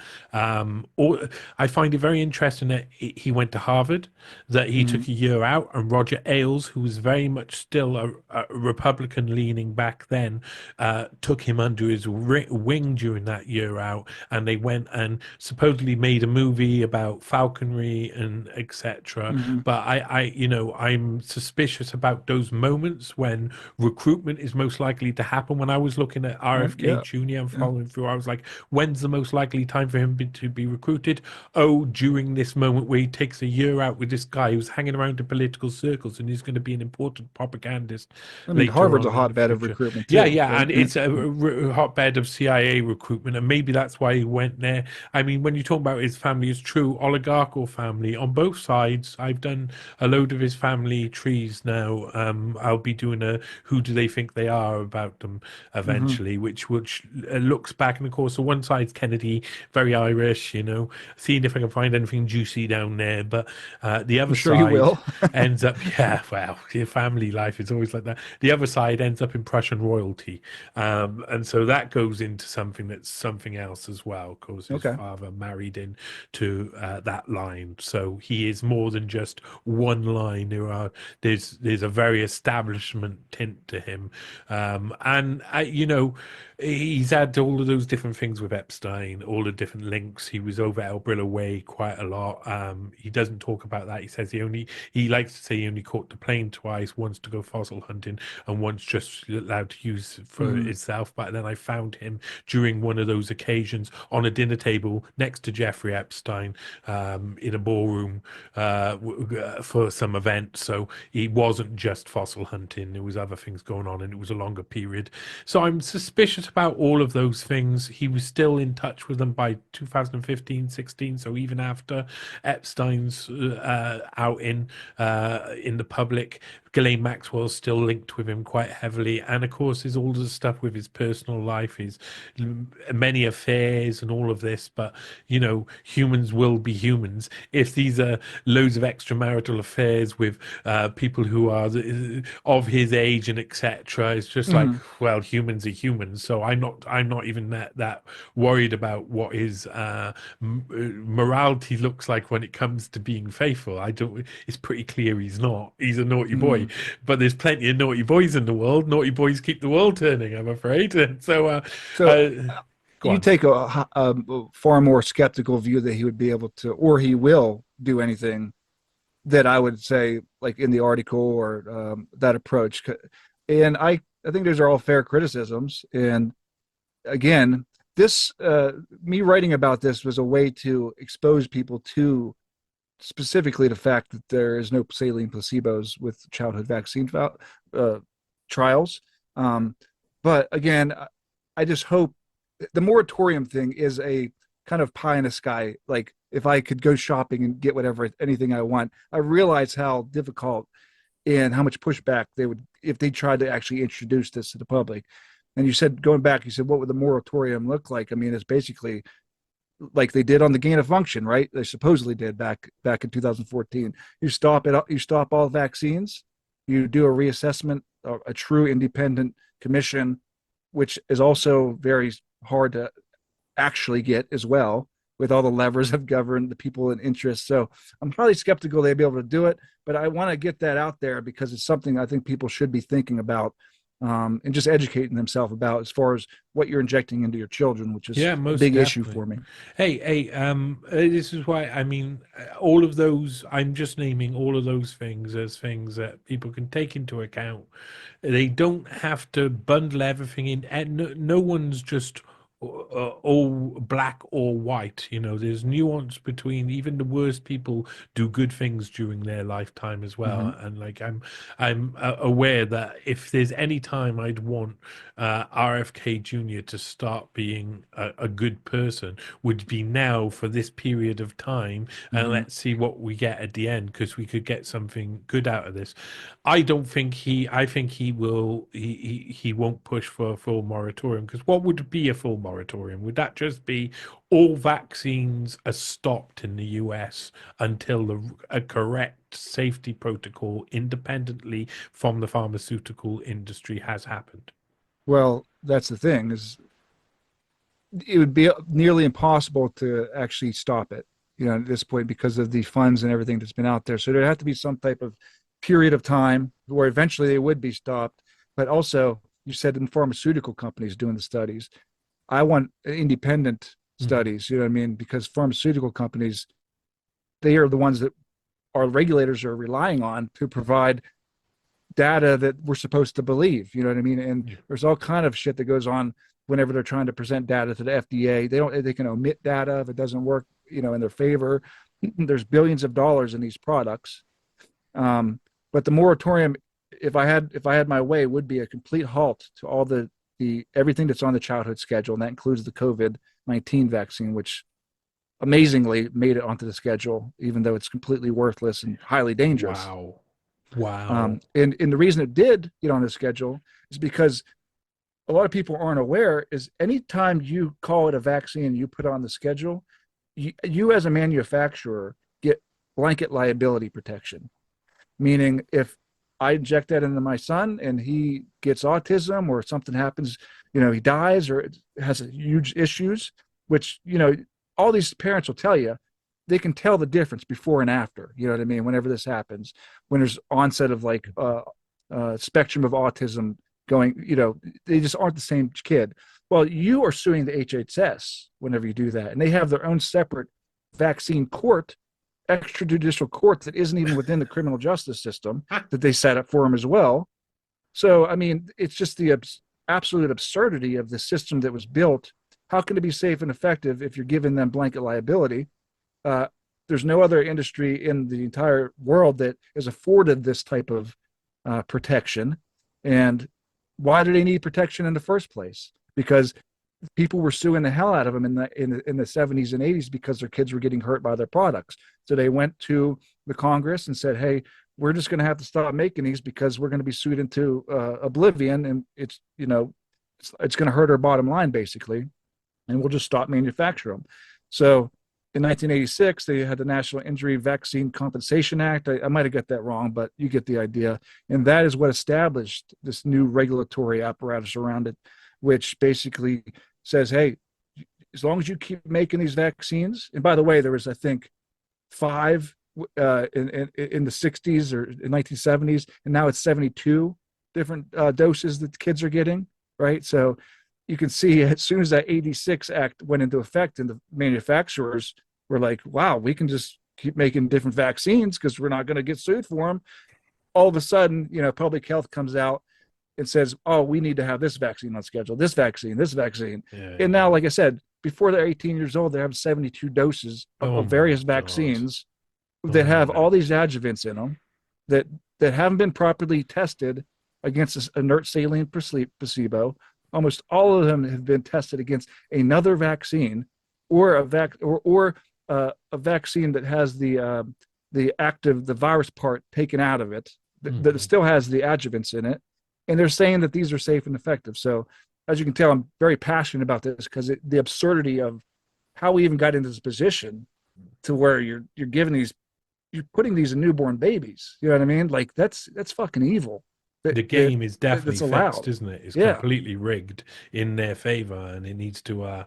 Or I find it very interesting that he went to Harvard, that he Hmm. took a year out, and Roger Ailes, who was very much still a Republican leaning back then, took him under his wing during that year out, and they went and supposedly made a movie about falconry and etc. Hmm. But I'm suspicious about those moments when recruitment is most likely to happen. When I was looking at Right. RFK Yeah. Jr. and Yeah. following through, I was like, when's the most likely time for him to be recruited? Oh, during this moment where he takes a year out with this guy who's hanging around in political circles, and he's going to be an important propagandist I mean, later Harvard's a on in the hotbed of future. recruitment Yeah, too, yeah, right? and it's a hotbed of CIA recruitment, and maybe that's why he went there. I mean, when you talk about his family, it's true, oligarchical family on both sides. I've done a load of his family trees now. I'll be doing a "Who Do They Think They Are" about them Hmm. eventually, which looks back, and of course, the one side's Kennedy, very Irish, seeing if I can find anything juicy down there, but the I'm other sure you side will. ends up, yeah, well, your family life is always like that. The other side ends up in Prussian royalty, and so that goes into something that's something else as well, because his Okay. father married into that line. So he is more than just one line. There's a very establishment tint to him, and he's had all of those different things with Epstein, all the different links. He was over El Brillo Way quite a lot. He doesn't talk about that. He says he likes to say he only caught the plane twice, once to go fossil hunting and once just allowed to use for Hmm. itself. But then I found him during one of those occasions on a dinner table next to Jeffrey Epstein, in a ballroom for some event. So he wasn't just fossil hunting. There was other things going on, and it was a longer period. So I'm suspicious about all of those things. He was still in touch with them by 2015, 16. So even after Epstein's out in the public, Ghislaine Maxwell's still linked with him quite heavily. And of course, there's all the stuff with his personal life, his many affairs, and all of this. But humans will be humans. If these are loads of extramarital affairs with people who are of his age and etc., it's just like, Hmm. well, humans are humans. So I'm not even that worried about what his morality looks like when it comes to being faithful. I don't. It's pretty clear he's not. He's a naughty boy, Hmm. but there's plenty of naughty boys in the world. Naughty boys keep the world turning, I'm afraid. And so, So uh, go you on. take a far more skeptical view that he would be able to, or he will do anything that I would say, like in the article or that approach. And I think those are all fair criticisms. And again, this me writing about this was a way to expose people to specifically the fact that there is no saline placebos with childhood vaccine uh, trials. Um, but again, I just hope the moratorium thing is a kind of pie in the sky. Like if I could go shopping and get whatever anything I want, I realize how difficult and how much pushback they would if they tried to actually introduce this to the public. And you said going back, you said what would the moratorium look like? I mean, it's basically like they did on the gain of function, right? They supposedly did back in 2014. You stop it. You stop all vaccines. You do a reassessment, a true independent commission, which is also very hard to actually get as well with all the levers that govern the people in interest. So I'm highly skeptical they'll be able to do it, but I want to get that out there because it's something I think people should be thinking about and just educating themselves about as far as what you're injecting into your children, which is Yeah, a most big issue definitely. for me. Hey, this is why I mean, all of those. I'm just naming all of those things as things that people can take into account. They don't have to bundle everything in, and no one's just all black or white. You know, there's nuance between, even the worst people do good things during their lifetime as well. Hmm. And like I'm aware that if there's any time I'd want RFK Jr. to start being a good person, would be now for this period of time, and Hmm. let's see what we get at the end, because we could get something good out of this. I don't think he. I think he will. He won't push for a full moratorium, because what would be a full moratorium? Would that just be all vaccines are stopped in the US until a correct safety protocol, independently from the pharmaceutical industry, has happened? Well, that's the thing is it would be nearly impossible to actually stop it, at this point because of the funds and everything that's been out there. So there'd have to be some type of period of time where eventually they would be stopped. But also, you said in pharmaceutical companies doing the studies, I want independent Mhm. studies, you know what I mean? Because pharmaceutical companies, they are the ones that our regulators are relying on to provide data that we're supposed to believe. You know what I mean? And Yeah. there's all kind of shit that goes on whenever they're trying to present data to the FDA. They can omit data if it doesn't work, in their favor. There's billions of dollars in these products. But the moratorium, if I had my way, would be a complete halt to all the everything that's on the childhood schedule, and that includes the COVID-19 vaccine, which amazingly made it onto the schedule, even though it's completely worthless and highly dangerous. Wow. Wow. And the reason it did get on the schedule is because a lot of people aren't aware is anytime you call it a vaccine, you put it on the schedule, you as a manufacturer get blanket liability protection. Meaning, if I inject that into my son and he gets autism or something happens, he dies or has huge issues, which, all these parents will tell you, they can tell the difference before and after, you know what I mean? Whenever this happens, when there's onset of like spectrum of autism going, they just aren't the same kid. Well, you are suing the HHS whenever you do that, and they have their own separate vaccine court, extrajudicial court that isn't even within the criminal justice system that they set up for them as well. So, I mean, it's just the absolute absurdity of the system that was built. How can it be safe and effective if you're giving them blanket liability? Uh, there's no other industry in the entire world that is afforded this type of protection. And why do they need protection in the first place? Because people were suing the hell out of them in the 70s and 80s because their kids were getting hurt by their products. So they went to the Congress and said, "Hey, we're just going to have to stop making these because we're going to be sued into oblivion, and it's going to hurt our bottom line basically, and we'll just stop manufacturing them." So in 1986, they had the National Injury Vaccine Compensation Act. I might have got that wrong, but you get the idea. And that is what established this new regulatory apparatus around it, which basically says, hey, as long as you keep making these vaccines, and by the way, there was, I think, five in the 60s or in 1970s, and now it's 72 different doses that the kids are getting, right? So you can see as soon as that 86 Act went into effect and the manufacturers were like, wow, we can just keep making different vaccines because we're not going to get sued for them. All of a sudden, public health comes out and says, oh, we need to have this vaccine on schedule, this vaccine, this vaccine. Yeah, And now, yeah. like I said, before they're 18 years old, they have 72 doses Oh of my various God. vaccines that Oh have my. all these adjuvants in them that haven't been properly tested against this inert saline placebo. Almost all of them have been tested against another vaccine or a vaccine that has the virus part taken out of it that Mhm. still has the adjuvants in it, and they're saying that these are safe and effective. So, as you can tell, I'm very passionate about this because the absurdity of how we even got into this position to where you're giving these you're putting these in newborn babies. You know what I mean? Like that's fucking evil. That The that game is definitely that's fixed, allowed. isn't it? It's Yeah. completely rigged in their favor, and it needs to.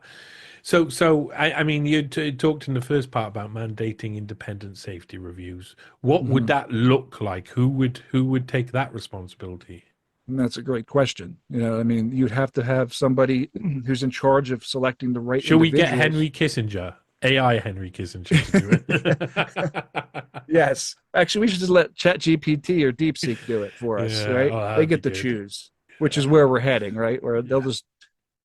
So, I mean, you talked in the first part about mandating independent safety reviews. What would Mm-hmm. that look like? Who would take that responsibility? And that's a great question. I mean, you'd have to have somebody who's in charge of selecting the right Shall we get individuals. Henry Kissinger, AI Henry Kissinger, to do it? Yes. Actually, we should just let ChatGPT or DeepSeek do it for us, Yeah, right? oh, They that'd be get to good. choose, which is Yeah, where we're heading, right? Where they'll yeah. just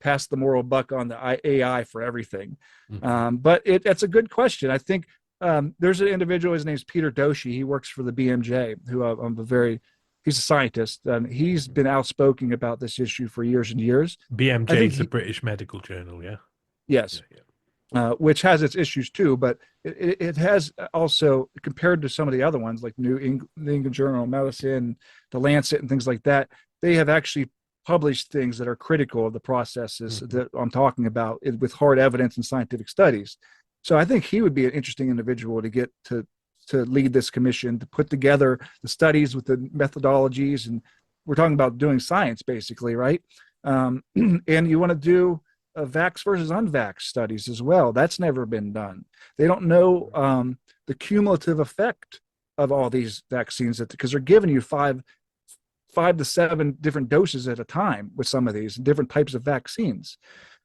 pass the moral buck on the AI for everything. Mhm. But it's a good question. I think there's an individual. His name's Peter Doshi. He works for the BMJ. Who I'm a very He's a scientist. He's been outspoken about this issue for years and years. I BMJ think is the British Medical Journal, yeah? yes, Yeah, yeah. which has its issues too, but it has also, compared to some of the other ones like New England Journal of Medicine, the Lancet, and things like that, they have actually published things that are critical of the processes Mhm. that I'm talking about with hard evidence and scientific studies. So I think he would be an interesting individual to get to lead this commission, to put together the studies with the methodologies, and we're talking about doing science basically, right? And you want to do vax versus unvax studies as well. That's never been done. They don't know the cumulative effect of all these vaccines because they're giving you five to seven different doses at a time with some of these different types of vaccines.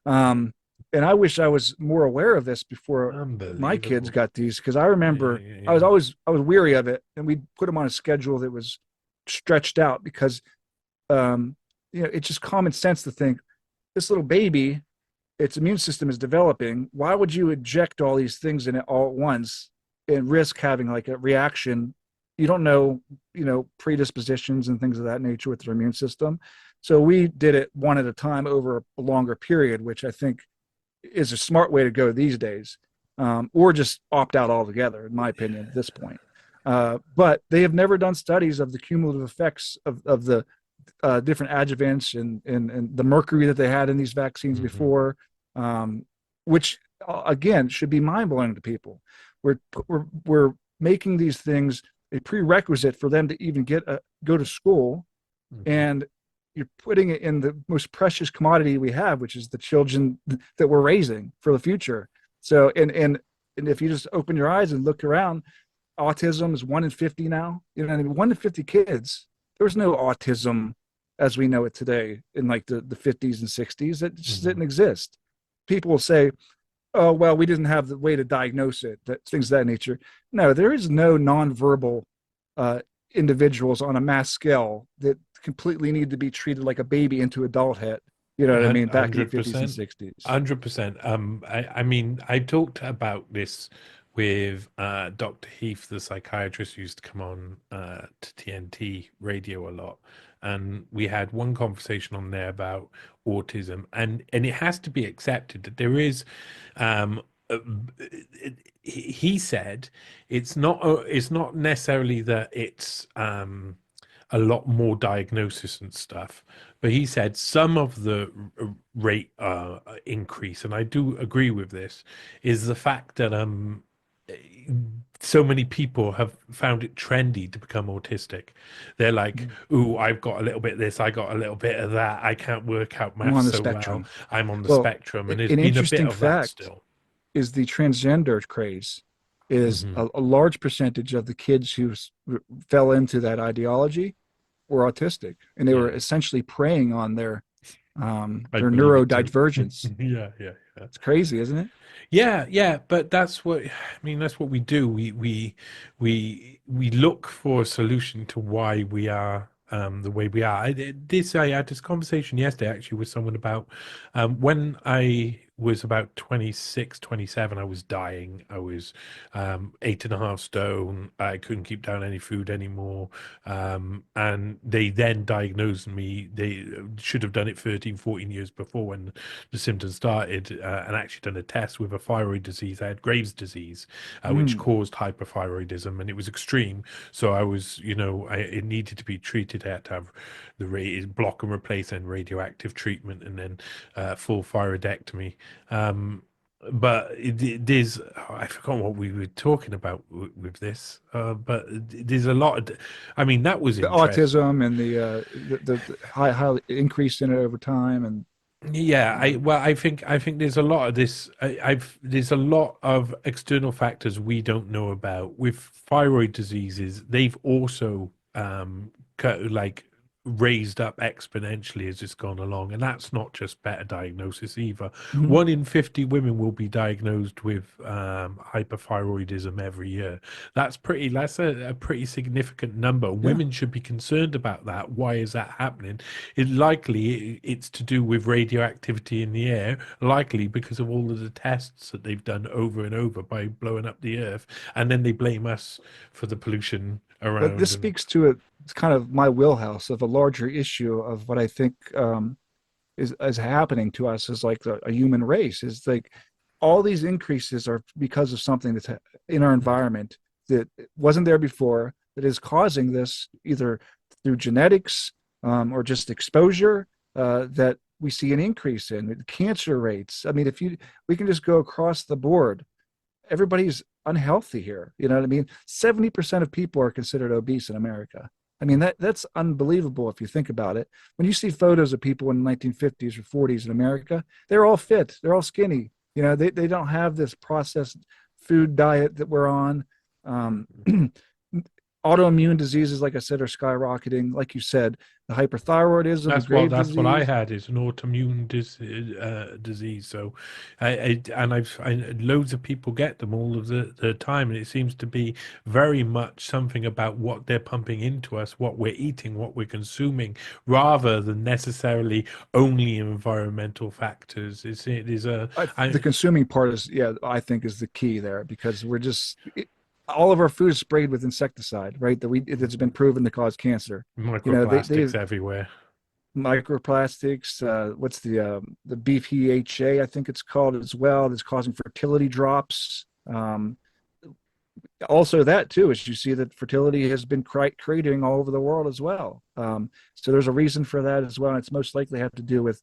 Um, and I wish I was more aware of this before my kids Unbelievable. got these, because I Yeah, remember yeah, I was yeah. always I was weary of it, and we put them on a schedule that was stretched out because um, it's just common sense to think this little baby, its immune system is developing. Why would you inject all these things in it all at once and risk having like a reaction? You don't know, predispositions and things of that nature with their immune system. So we did it one at a time over a longer period, which I think is a smart way to go these days, or just opt out altogether, in my opinion, at this point. But they have never done studies of the cumulative effects of the different adjuvants and the mercury that they had in these vaccines Mhm. before, which again should be mind blowing to people. We're making these things a prerequisite for them to even go to school, Mhm. and you're putting it in the most precious commodity we have, which is the children that we're raising for the future. So, and if you just open your eyes and look around, autism is 1 in 50 now. 1 in 50 kids. There was no autism as we know it today in like the 50s and 60s. It just Mhm. didn't exist. People will say, oh, well, we didn't have the way to diagnose it, things of that nature. No, there is no nonverbal uh, individuals on a mass scale that completely need to be treated like a baby into adulthood. You know what I mean? Back in the 50s and 100%. 60s. 100%. I mean, I talked about this with Dr. Heath, the psychiatrist who used to come on to TNT radio a lot. And we had one conversation on there about autism, and it has to be accepted that there is um uh, he said it's not necessarily that it's a lot more diagnosis and stuff. But he said some of the rate increase, and I do agree with this, is the fact that so many people have found it trendy to become autistic. They're like, "Ooh, I've got a little bit of this, I got a little bit of that. I can't work out I'm maths on the so well. spectrum. I'm on the Well, spectrum," and there's an been a bit interesting of that fact still. is the transgender craze is Hmm. a large percentage of the kids who fell into that ideology were autistic, and they were Yeah, essentially preying on I their believe it too. neurodivergence. Yeah, yeah, yeah. It's crazy, isn't it? Yeah, yeah, but that's what I mean. That's what we do. We look for a solution to why we are the way we are. I had this conversation yesterday actually with someone about when I was about 26, 27. I was dying. I was 8.5 stone. I couldn't keep down any food anymore. And they then diagnosed me. They should have done it 13, 14 years before when the symptoms started, and actually done a test with a thyroid disease. I had Graves' disease, which Mm. caused hyperthyroidism, and it was extreme. So I was, it needed to be treated. I had to have block and replace and radioactive treatment, and then full thyroidectomy. But there's, I forgot what we were talking about with this, but there's a lot of, I mean, that was The interesting. autism and the high increase in it over time, and Yeah, uh, I think there's a lot of this. There's a lot of external factors we don't know about with thyroid diseases. They've also like raised up exponentially as it's gone along. And that's not just better diagnosis either. Mhm. 1 in 50 women will be diagnosed with hyperthyroidism every year. That's a pretty significant number. Yeah. Women should be concerned about that. Why is that happening? It's to do with radioactivity in the air, likely because of all of the tests that they've done over and over by blowing up the earth. And then they blame us for the pollution But this around. And speaks to it's kind of my wheelhouse of a larger issue of what I think is happening to us as like a human race. Is like all these increases are because of something that's in our environment that wasn't there before, that is causing this either through genetics or just exposure, that we see an increase in cancer rates. I mean, if you we can just go across the board, everybody's unhealthy here. You know what I mean? 70% of people are considered obese in America. I mean, that's unbelievable if you think about it. When you see photos of people in the 1950s or 40s in America, they're all fit, they're all skinny. You know, they don't have this processed food diet that we're on. Um, Autoimmune diseases, like I said, are skyrocketing. Like you said, the hyperthyroidism, the Graves' that's what I disease. had, is an autoimmune disease. So, loads of people get them all of the time, and it seems to be very much something about what they're pumping into us, what we're eating, what we're consuming, rather than necessarily only environmental factors. It is a The I consuming part is, yeah, I think is the key there because we're just all of our food is sprayed with insecticide, right? That we that's been proven to cause cancer. You know, they microplastics everywhere. microplastics. What's the BPHA? I think it's called as well. That's causing fertility drops. Also, that too, as you see that fertility has been cratering all over the world as well. So there's a reason for that as well. And it's most likely have to do with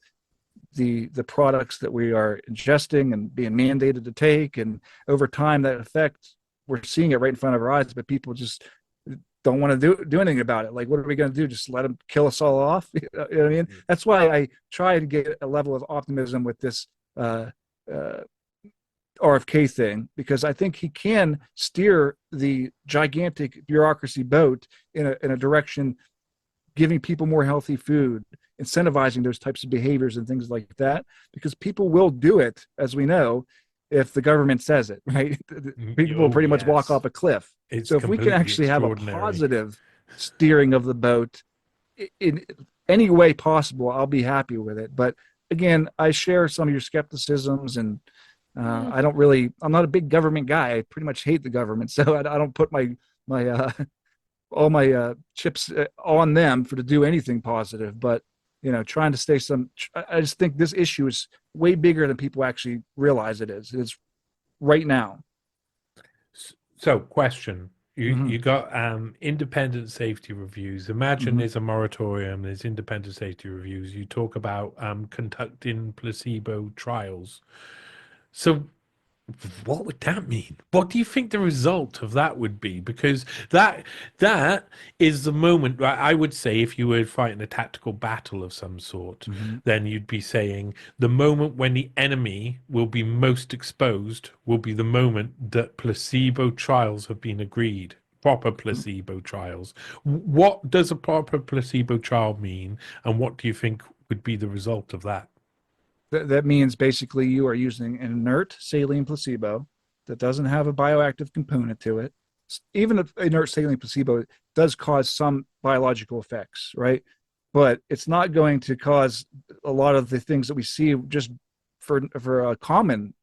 the products that we are ingesting and being mandated to take, and over time that effect we're seeing it right in front of our eyes, but people just don't want to do anything about it. Like, what are we going to do? Just let them kill us all off? You know what I mean? That's why I try to get a level of optimism with this uh, uh, RFK thing, because I think he can steer the gigantic bureaucracy boat in a direction, giving people more healthy food, incentivizing those types of behaviors and things like that, because people will do it, as we know, if the government says it, right? People will Oh pretty much walk yes, off a cliff. it's So if we can completely actually have a extraordinary. positive steering of the boat in any way possible, I'll be happy with it. But again, I share some of your skepticisms, and I don't really, I'm not a big government guy. I pretty much hate the government. So I don't put my, all my chips on them for to do anything positive. But trying to stay some. I just think this issue is way bigger than people actually realize it is. It's right now. So, question. You Mm-hmm. got independent safety reviews. Imagine Mm-hmm. there's a moratorium, there's independent safety reviews. You talk about conducting placebo trials. So what would that mean? What do you think the result of that would be? Because that is the moment, right? I would say if you were fighting a tactical battle of some sort, Mm-hmm. then you'd be saying the moment when the enemy will be most exposed will be the moment that placebo trials have been agreed. Proper placebo trials. What does a proper placebo trial mean, and what do you think would be the result of that? That means basically you are using an inert saline placebo that doesn't have a bioactive component to it. Even an inert saline placebo does cause some biological effects, right? But it's not going to cause a lot of the things that we see just for common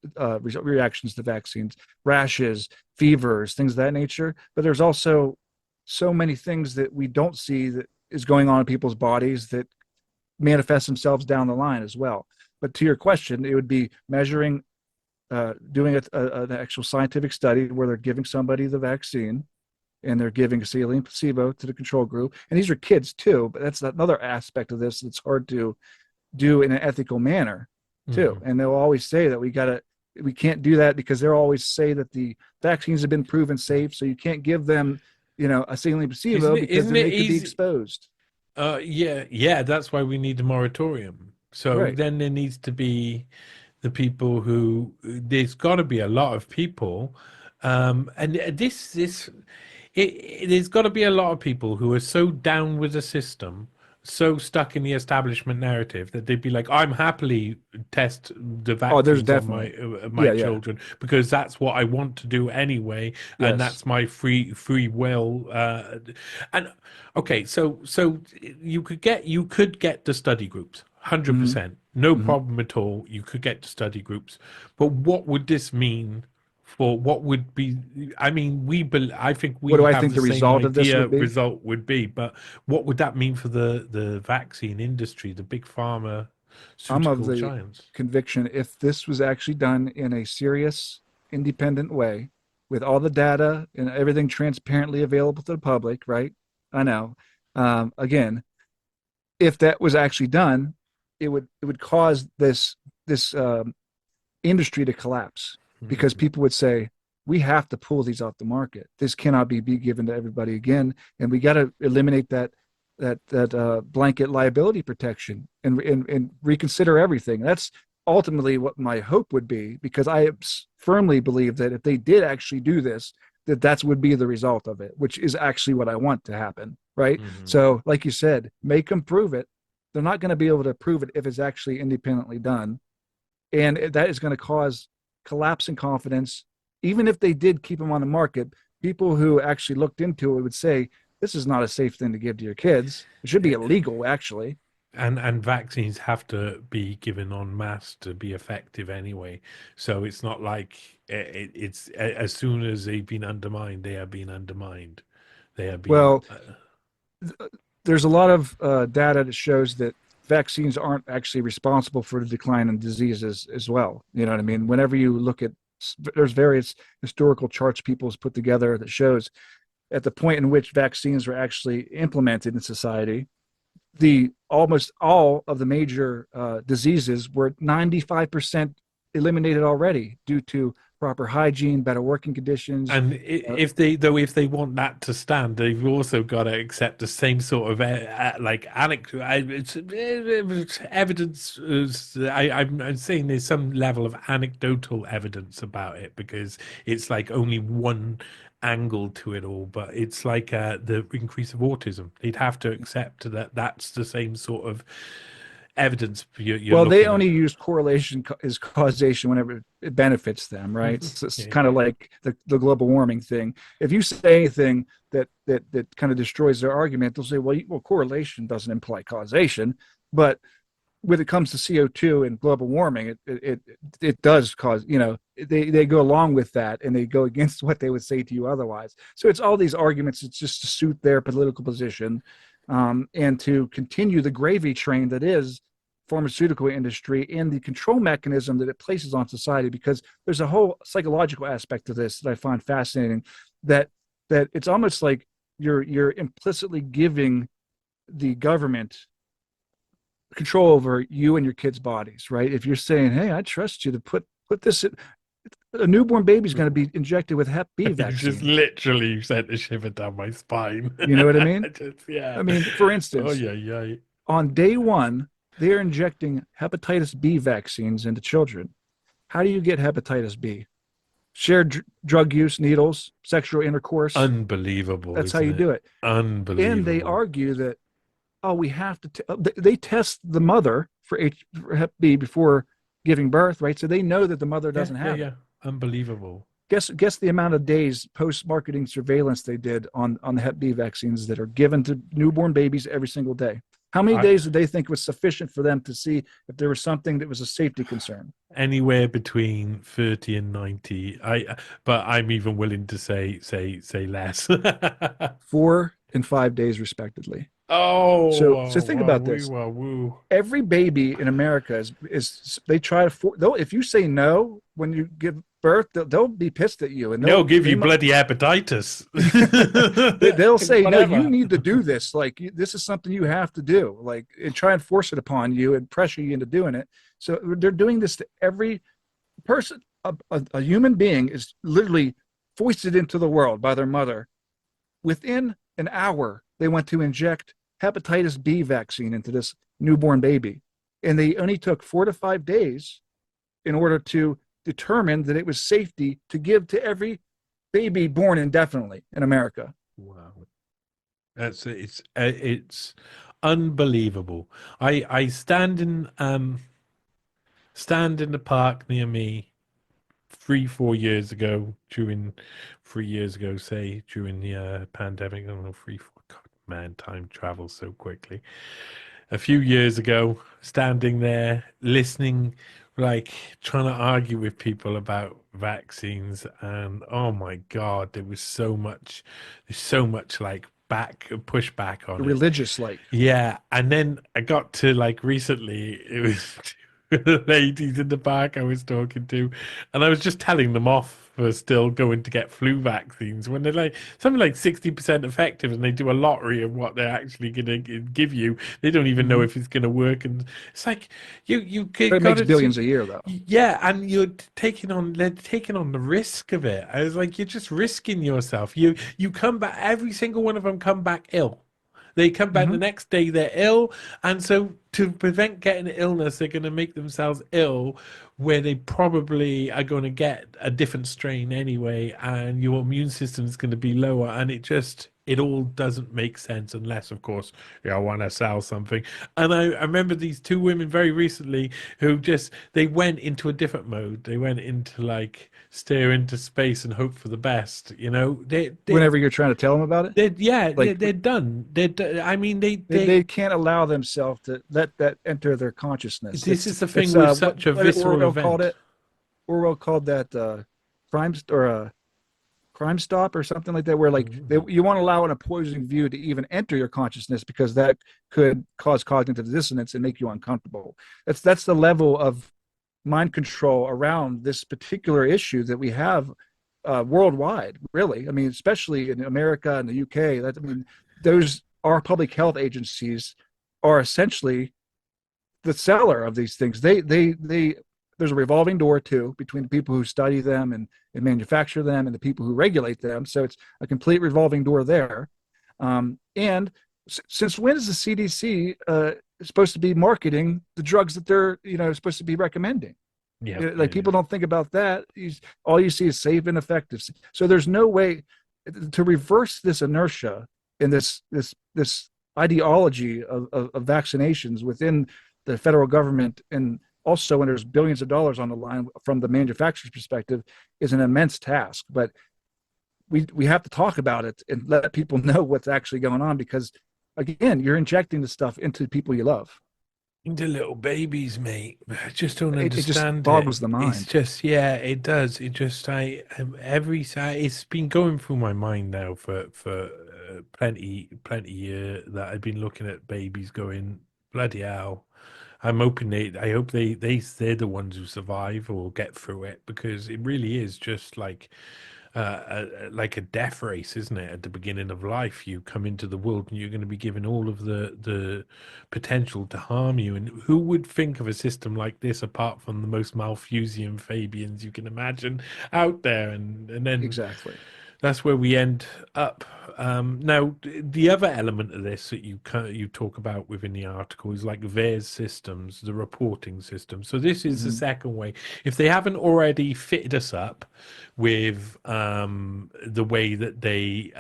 reactions to vaccines, rashes, fevers, things of that nature. But there's also so many things that we don't see that is going on in people's bodies that manifest themselves down the line as well. But to your question, it would be measuring, doing an actual scientific study where they're giving somebody the vaccine and they're giving a saline placebo to the control group. And these are kids too, but that's another aspect of this that's hard to do in an ethical manner too. Mhm. And they'll always say that we can't do that because they'll always say that the vaccines have been proven safe. So you can't give them, a saline placebo because Isn't then it they could be easy? exposed. Yeah, that's why we need a moratorium. So Right. then there needs to be the people who, there's got to be a lot of people, and there's got to be a lot of people who are so down with the system so stuck in the establishment narrative that they'd be like, I'm happily test the Oh, there's vaccines on definitely. my Yeah, yeah. children because that's what I want to do anyway, and Yes. that's my free will. And okay, so you could get the study groups, Hmm. 100%, no Hmm. problem at all. You could get to study groups, but what would this mean? For what would be, I mean, I think What we do I have think the the same result of this idea would be? result would be, but what would that mean for the vaccine industry, the big I'm of pharmaceutical the giants? conviction if this was actually done in a serious, independent way, with all the data and everything transparently available to the public, right? I know. Again, if that was actually done, it would cause this industry to collapse because Mhm. people would say we have to pull these off the market. This cannot be given to everybody again, and we got to eliminate that blanket liability protection and reconsider everything. That's ultimately what my hope would be, because I firmly believe that if they did actually do this, that would be the result of it, which is actually what I want to happen. Right. Mhm. So, like you said, make them prove it. They're not going to be able to prove it if it's actually independently done, and that is going to cause collapse in confidence. Even if they did keep them on the market, people who actually looked into it would say this is not a safe thing to give to your kids. It should be illegal, actually. And vaccines have to be given en masse to be effective anyway. So it's not like as soon as they've been undermined, they have been undermined. They have been. Well, there's a lot of data that shows that vaccines aren't actually responsible for the decline in diseases as well. You know what I mean? Whenever you look at, there's various historical charts people's put together that shows at the point in which vaccines were actually implemented in society, the almost all of the major diseases were 95% eliminated already due to proper hygiene, better working conditions. And Uh, if they want that to stand, they've also got to accept the same sort of like anecdote. It's evidence. I'm saying there's some level of anecdotal evidence about it because it's like only one angle to it all. But it's like the increase of autism. They'd have to accept that that's the same sort of evidence you're well, they looking only at. use correlation as causation whenever it benefits them, right? It's Yeah. kind of like the global warming thing. If you say anything that kind of destroys their argument, they'll say, well, correlation doesn't imply causation, but when it comes to CO2 and global warming, it does cause, they go along with that and they go against what they would say to you otherwise. So it's all these arguments. It's just to suit their political position, and to continue the gravy train that is pharmaceutical industry and the control mechanism that it places on society. Because there's a whole psychological aspect to this that I find fascinating. That it's almost like you're implicitly giving the government control over you and your kids' bodies, right? If you're saying, "Hey, I trust you to put this," a newborn baby is going to be injected with Hep B You just vaccine. literally sent a shiver down my spine. You know what I mean? Yeah. I mean, for Oh instance, yeah, yeah. on day one, they're injecting hepatitis B vaccines into children. How do you get hepatitis B? Shared drug use, needles, sexual intercourse. Unbelievable, That's how isn't you it? do it. And they Unbelievable. argue that, oh, we have to. They test the mother for Hep B before giving birth, right? So they know that the mother Yeah, doesn't yeah, have it. yeah. Unbelievable. Guess the amount of days post marketing surveillance they did on the Hep B vaccines that are given to newborn babies every single day. How many I days did they think was sufficient for them to see if there was something that was a safety concern? Anywhere between 30 and 90. But I'm even willing to say less. 4 and 5 days, respectively. Oh, So wow, think wow, about wee, this. wow, woo. Every baby in America is they try to though if you say no when you give birth, they'll be pissed at you, and They'll give they you bloody hepatitis. they'll say no, you Whatever. need to do this, like this is something you have to do, like, and try and force it upon you and pressure you into doing it. So they're doing this to every person. A human being is literally foisted into the world by their mother. Within an hour they went to inject hepatitis B vaccine into this newborn baby, and they only took 4 to 5 days in order to determine that it was safety to give to every baby born indefinitely in America. Wow. It's unbelievable. I stand in the park near me 3 4 years ago during 3 years ago, say during the pandemic. I don't know, 3 4. God, man, time travels so quickly. A few years ago, standing there listening, like trying to argue with people about vaccines, and oh my God, there's so much like pushback on it. Religious, like. Yeah, and then I got to like recently, it was two ladies in the park I was talking to, and I was just telling them off for still going to get flu vaccines when they're like something like 60% effective, and they do a lottery of what they're actually going to give you. They don't even know Hmm. if it's going to work, and it's like you But it got makes to see. billions a year, though. Yeah, and they're taking on the risk of it. I was like, you're just risking yourself. You come back, every single one of them come back ill. They come back the Hmm. next day, they're ill. And so, to prevent getting illness, they're going to make themselves ill where they probably are going to get a different strain anyway. And your immune system is going to be lower. And it all doesn't make sense unless, of course, you want to sell something. And I remember these two women very recently who they went into a different mode. They went into like stare into space and hope for the best. Whenever you're trying to tell them about it, like They're done. I mean, they can't allow themselves to let that enter their consciousness. this is the thing It's with what such a what did visceral Orwell called event. it? Orwell called that crime stop or something like that, where like Mhm. you want to allow an opposing view to even enter your consciousness because that could cause cognitive dissonance and make you uncomfortable. That's the level of mind control around this particular issue that we have worldwide. Really, I mean, especially in America and the UK. That I mean, those our public health agencies are essentially the seller of these things. They there's a revolving door too between the people who study them and manufacture them and the people who regulate them. So it's a complete revolving door there. And since when is the CDC supposed to be marketing the drugs that they're supposed to be recommending? Yep. Like people don't think about that. All you see is safe and effective. So there's no way to reverse this inertia and this ideology of vaccinations within the federal government, and also when there's billions of dollars on the line from the manufacturer's perspective, is an immense task. But we have to talk about it and let people know what's actually going on, because again, you're injecting the stuff into people you love. The little babies, mate. I just don't It just understand it. boggles the It's mind. just, yeah, it does. It just, it's been going through my mind now for plenty year that I've been looking at babies going, bloody hell. I hope they're the ones who survive or get through it, because it really is just like a death race, isn't it? At the beginning of life, you come into the world and you're going to be given all of the potential to harm you. And who would think of a system like this apart from the most Malthusian Fabians you can imagine out there? And then Exactly. that's where we end up. Now, the other element of this that you talk about within the article is like VAERS systems, the reporting system. So this is the Hmm. second way. If they haven't already fitted us up with the way that they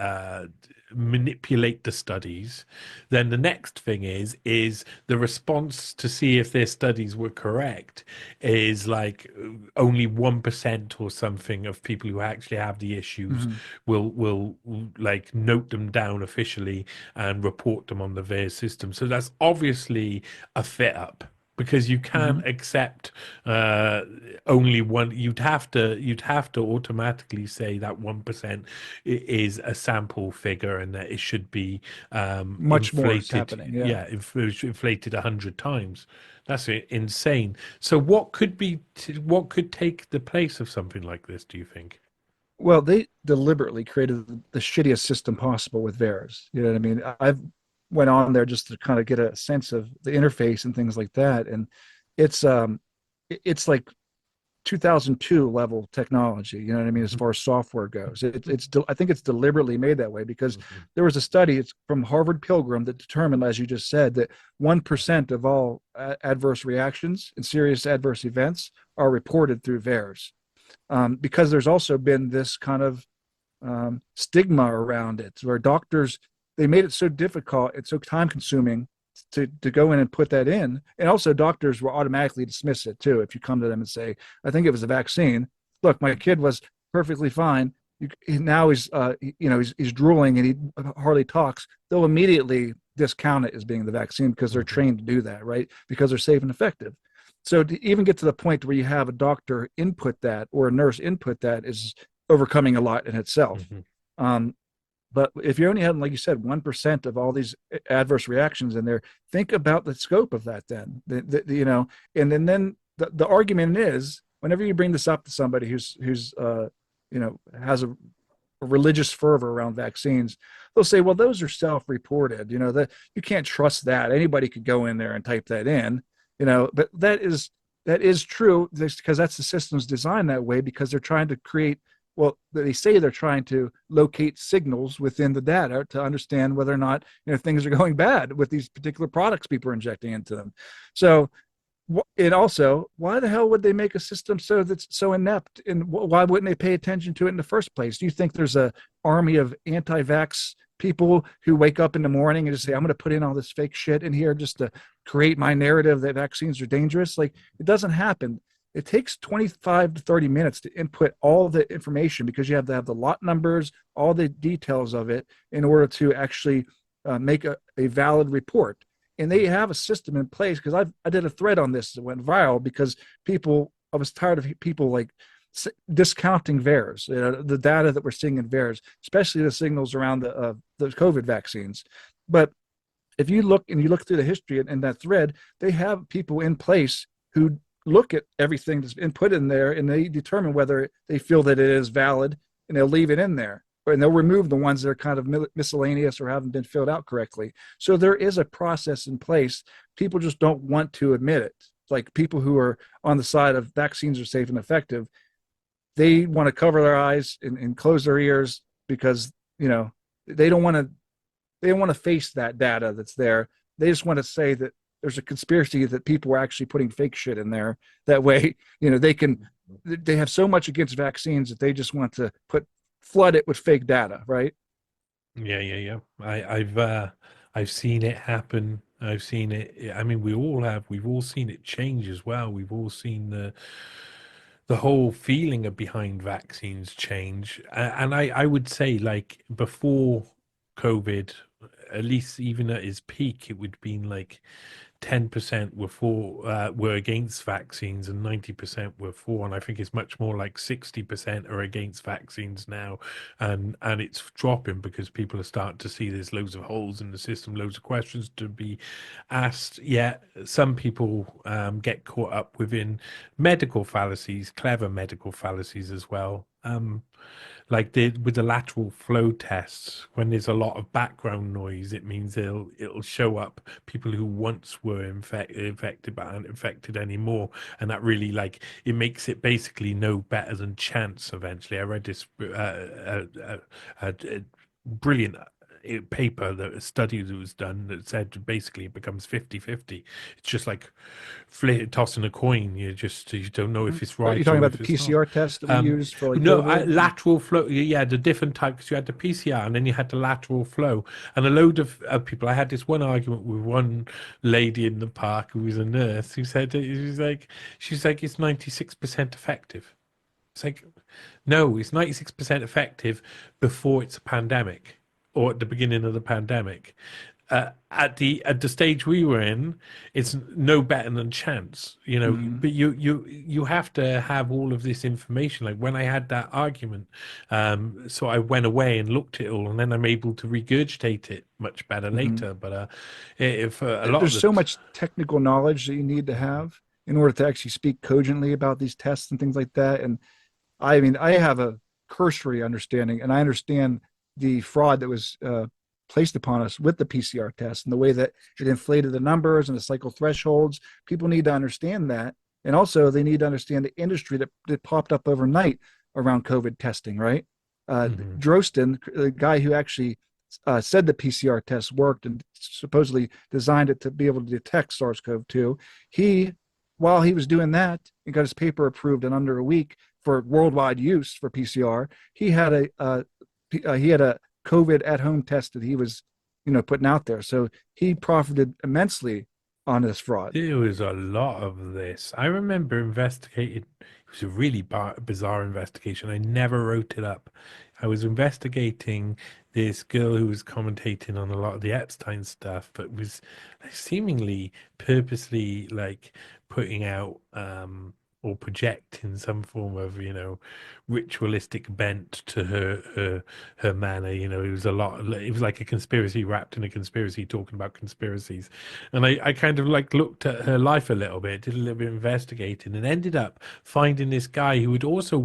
manipulate the studies, then the next thing is the response to see if their studies were correct is like only 1% or something of people who actually have the issues Hmm. will like note them down officially and report them on the VAERS system. So that's obviously a fit up, because you Hmm. can't accept uh, only one. You'd have to automatically say that 1% is a sample figure and that it should be Much more is happening. inflated. Yeah. Yeah, inflated 100 times. That's insane. So what could take the place of something like this, do you think? Well, they deliberately created the shittiest system possible with VAERS. You know what I mean? I've went on there just to kind of get a sense of the interface and things like that, and it's it's like 2002 level technology. You know what I mean? As Mhm. far as software goes, I think it's deliberately made that way because Mhm. there was a study, it's from Harvard Pilgrim, that determined, as you just said, that 1% of all adverse reactions and serious adverse events are reported through VAERS. Because there's also been this kind of stigma around it, where doctors, they made it so difficult, it's so time consuming to go in and put that in. And also doctors will automatically dismiss it too. If you come to them and say, I think it was a vaccine. Look, my kid was perfectly fine. Now he's drooling and he hardly talks. They'll immediately discount it as being the vaccine because they're trained to do that, right? Because they're safe and effective. So to even get to the point where you have a doctor input that or a nurse input that is overcoming a lot in itself. But if you only have, like you said, 1% of all these adverse reactions in there, think about the scope of that then, and then the argument is, whenever you bring this up to somebody who's has a religious fervor around vaccines, they'll say, well, those are self-reported, that you can't trust that. Anybody could go in there and type that in, but that is true because that's the system's designed that way because they're trying to create, well, they say they're trying to locate signals within the data to understand whether or not things are going bad with these particular products people are injecting into them. So, and also, why the hell would they make a system that's so inept? And why wouldn't they pay attention to it in the first place? Do you think there's an army of anti-vax people who wake up in the morning and just say, I'm going to put in all this fake shit in here just to create my narrative that vaccines are dangerous? Like, it doesn't happen. It takes 25 to 30 minutes to input all the information because you have to have the lot numbers, all the details of it in order to actually make a valid report. And they have a system in place because I did a thread on this that went viral because I was tired of people like discounting VAERS, the data that we're seeing in VAERS, especially the signals around the COVID vaccines. But if you look through the history in that thread, they have people in place who look at everything that's been put in there and they determine whether they feel that it is valid, and they'll leave it in there, and they'll remove the ones that are kind of miscellaneous or haven't been filled out correctly. So there is a process in place. People just don't want to admit it. Like people who are on the side of vaccines are safe and effective, they want to cover their eyes and close their ears because they don't want to face that data that's there. They just want to say that there's a conspiracy that people are actually putting fake shit in there. That way, they have so much against vaccines that they just want to flood it with fake data, right? Yeah. I've seen it happen. I've seen it. I mean, we all have. We've all seen it change as well. We've all seen the whole feeling of behind vaccines change. And I would say, like, before COVID, at least even at its peak, it would have been like 10% were against vaccines and 90% were for, and I think it's much more like 60% are against vaccines now, and it's dropping because people are starting to see there's loads of holes in the system, loads of questions to be asked. Yet some people get caught up within medical fallacies, clever medical fallacies as well. Like with the lateral flow tests, when there's a lot of background noise, it means it'll show up people who once were infected but aren't infected anymore, and that really, like, it makes it basically no better than chance. Eventually, I read this brilliant paper, that a study that was done that said basically it becomes 50-50. It's just like tossing a coin. You don't know if it's right. You're talking about the PCR test that we use for like lateral flow. Yeah, the different types. Because you had the PCR and then you had the lateral flow. And a load of people. I had this one argument with one lady in the park who was a nurse who said she's like it's 96% effective. It's like, no, it's 96% effective before it's a pandemic, or at the beginning of the pandemic. At the stage we were in, it's no better than chance, But you have to have all of this information. Like when I had that argument, so I went away and looked at it all, and then I'm able to regurgitate it much better later. But if a lot there's so much technical knowledge that you need to have in order to actually speak cogently about these tests and things like that. And I mean, I have a cursory understanding, and I understand the fraud that was placed upon us with the PCR test and the way that it inflated the numbers and the cycle thresholds. People need to understand that. And also they need to understand the industry that popped up overnight around COVID testing, right? Drosten, the guy who actually said the PCR test worked and supposedly designed it to be able to detect SARS-CoV-2, while he was doing that and got his paper approved in under a week for worldwide use for PCR, he had a COVID at-home test that he was, putting out there. So he profited immensely on this fraud. There was a lot of this. I remember investigating. It was a really bizarre investigation. I never wrote it up. I was investigating this girl who was commentating on a lot of the Epstein stuff, but was seemingly purposely like putting out or projecting some form of, ritualistic bent to her manner. It was a lot. It was like a conspiracy wrapped in a conspiracy, talking about conspiracies. And I kind of like looked at her life a little bit, did a little bit of investigating, and ended up finding this guy who had also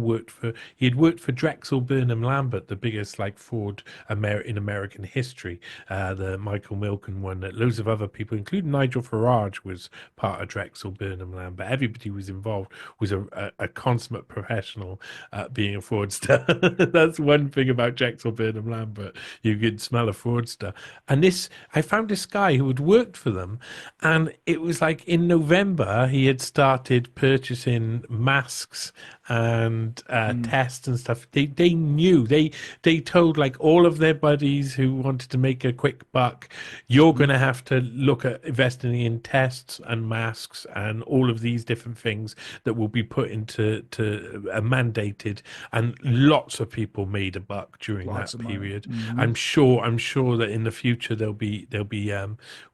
he had worked for Drexel Burnham Lambert, the biggest like fraud in American history, the Michael Milken one. That loads of other people, including Nigel Farage, was part of Drexel Burnham Lambert. Everybody who was involved was a consummate professional at being a fraudster. That's one thing about Drexel Burnham Lambert. You could smell a fraudster. And I found this guy who had worked for them, and it was like in November he had started purchasing masks and Mm, tests and stuff. They knew, they told like all of their buddies who wanted to make a quick buck, you're mm. going to have to look at investing in tests and masks and all of these different things that will be put into mandated. And lots of people made a buck during Lots that of money. period. Hmm. I'm sure that in the future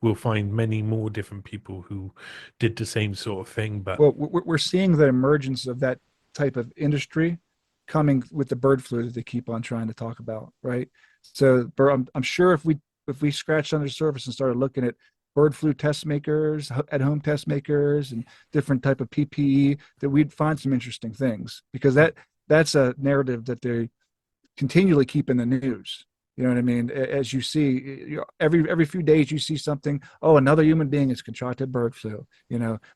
we'll find many more different people who did the same sort of thing. But Well, we're seeing the emergence of that type of industry coming with the bird flu that they keep on trying to talk about, right? So I'm sure if we scratched under the surface and started looking at bird flu test makers, at home test makers, and different type of PPE, that we'd find some interesting things, because that's a narrative that they continually keep in the news. You know what I mean? As you see, every few days you see something. Oh, another human being has contracted bird flu.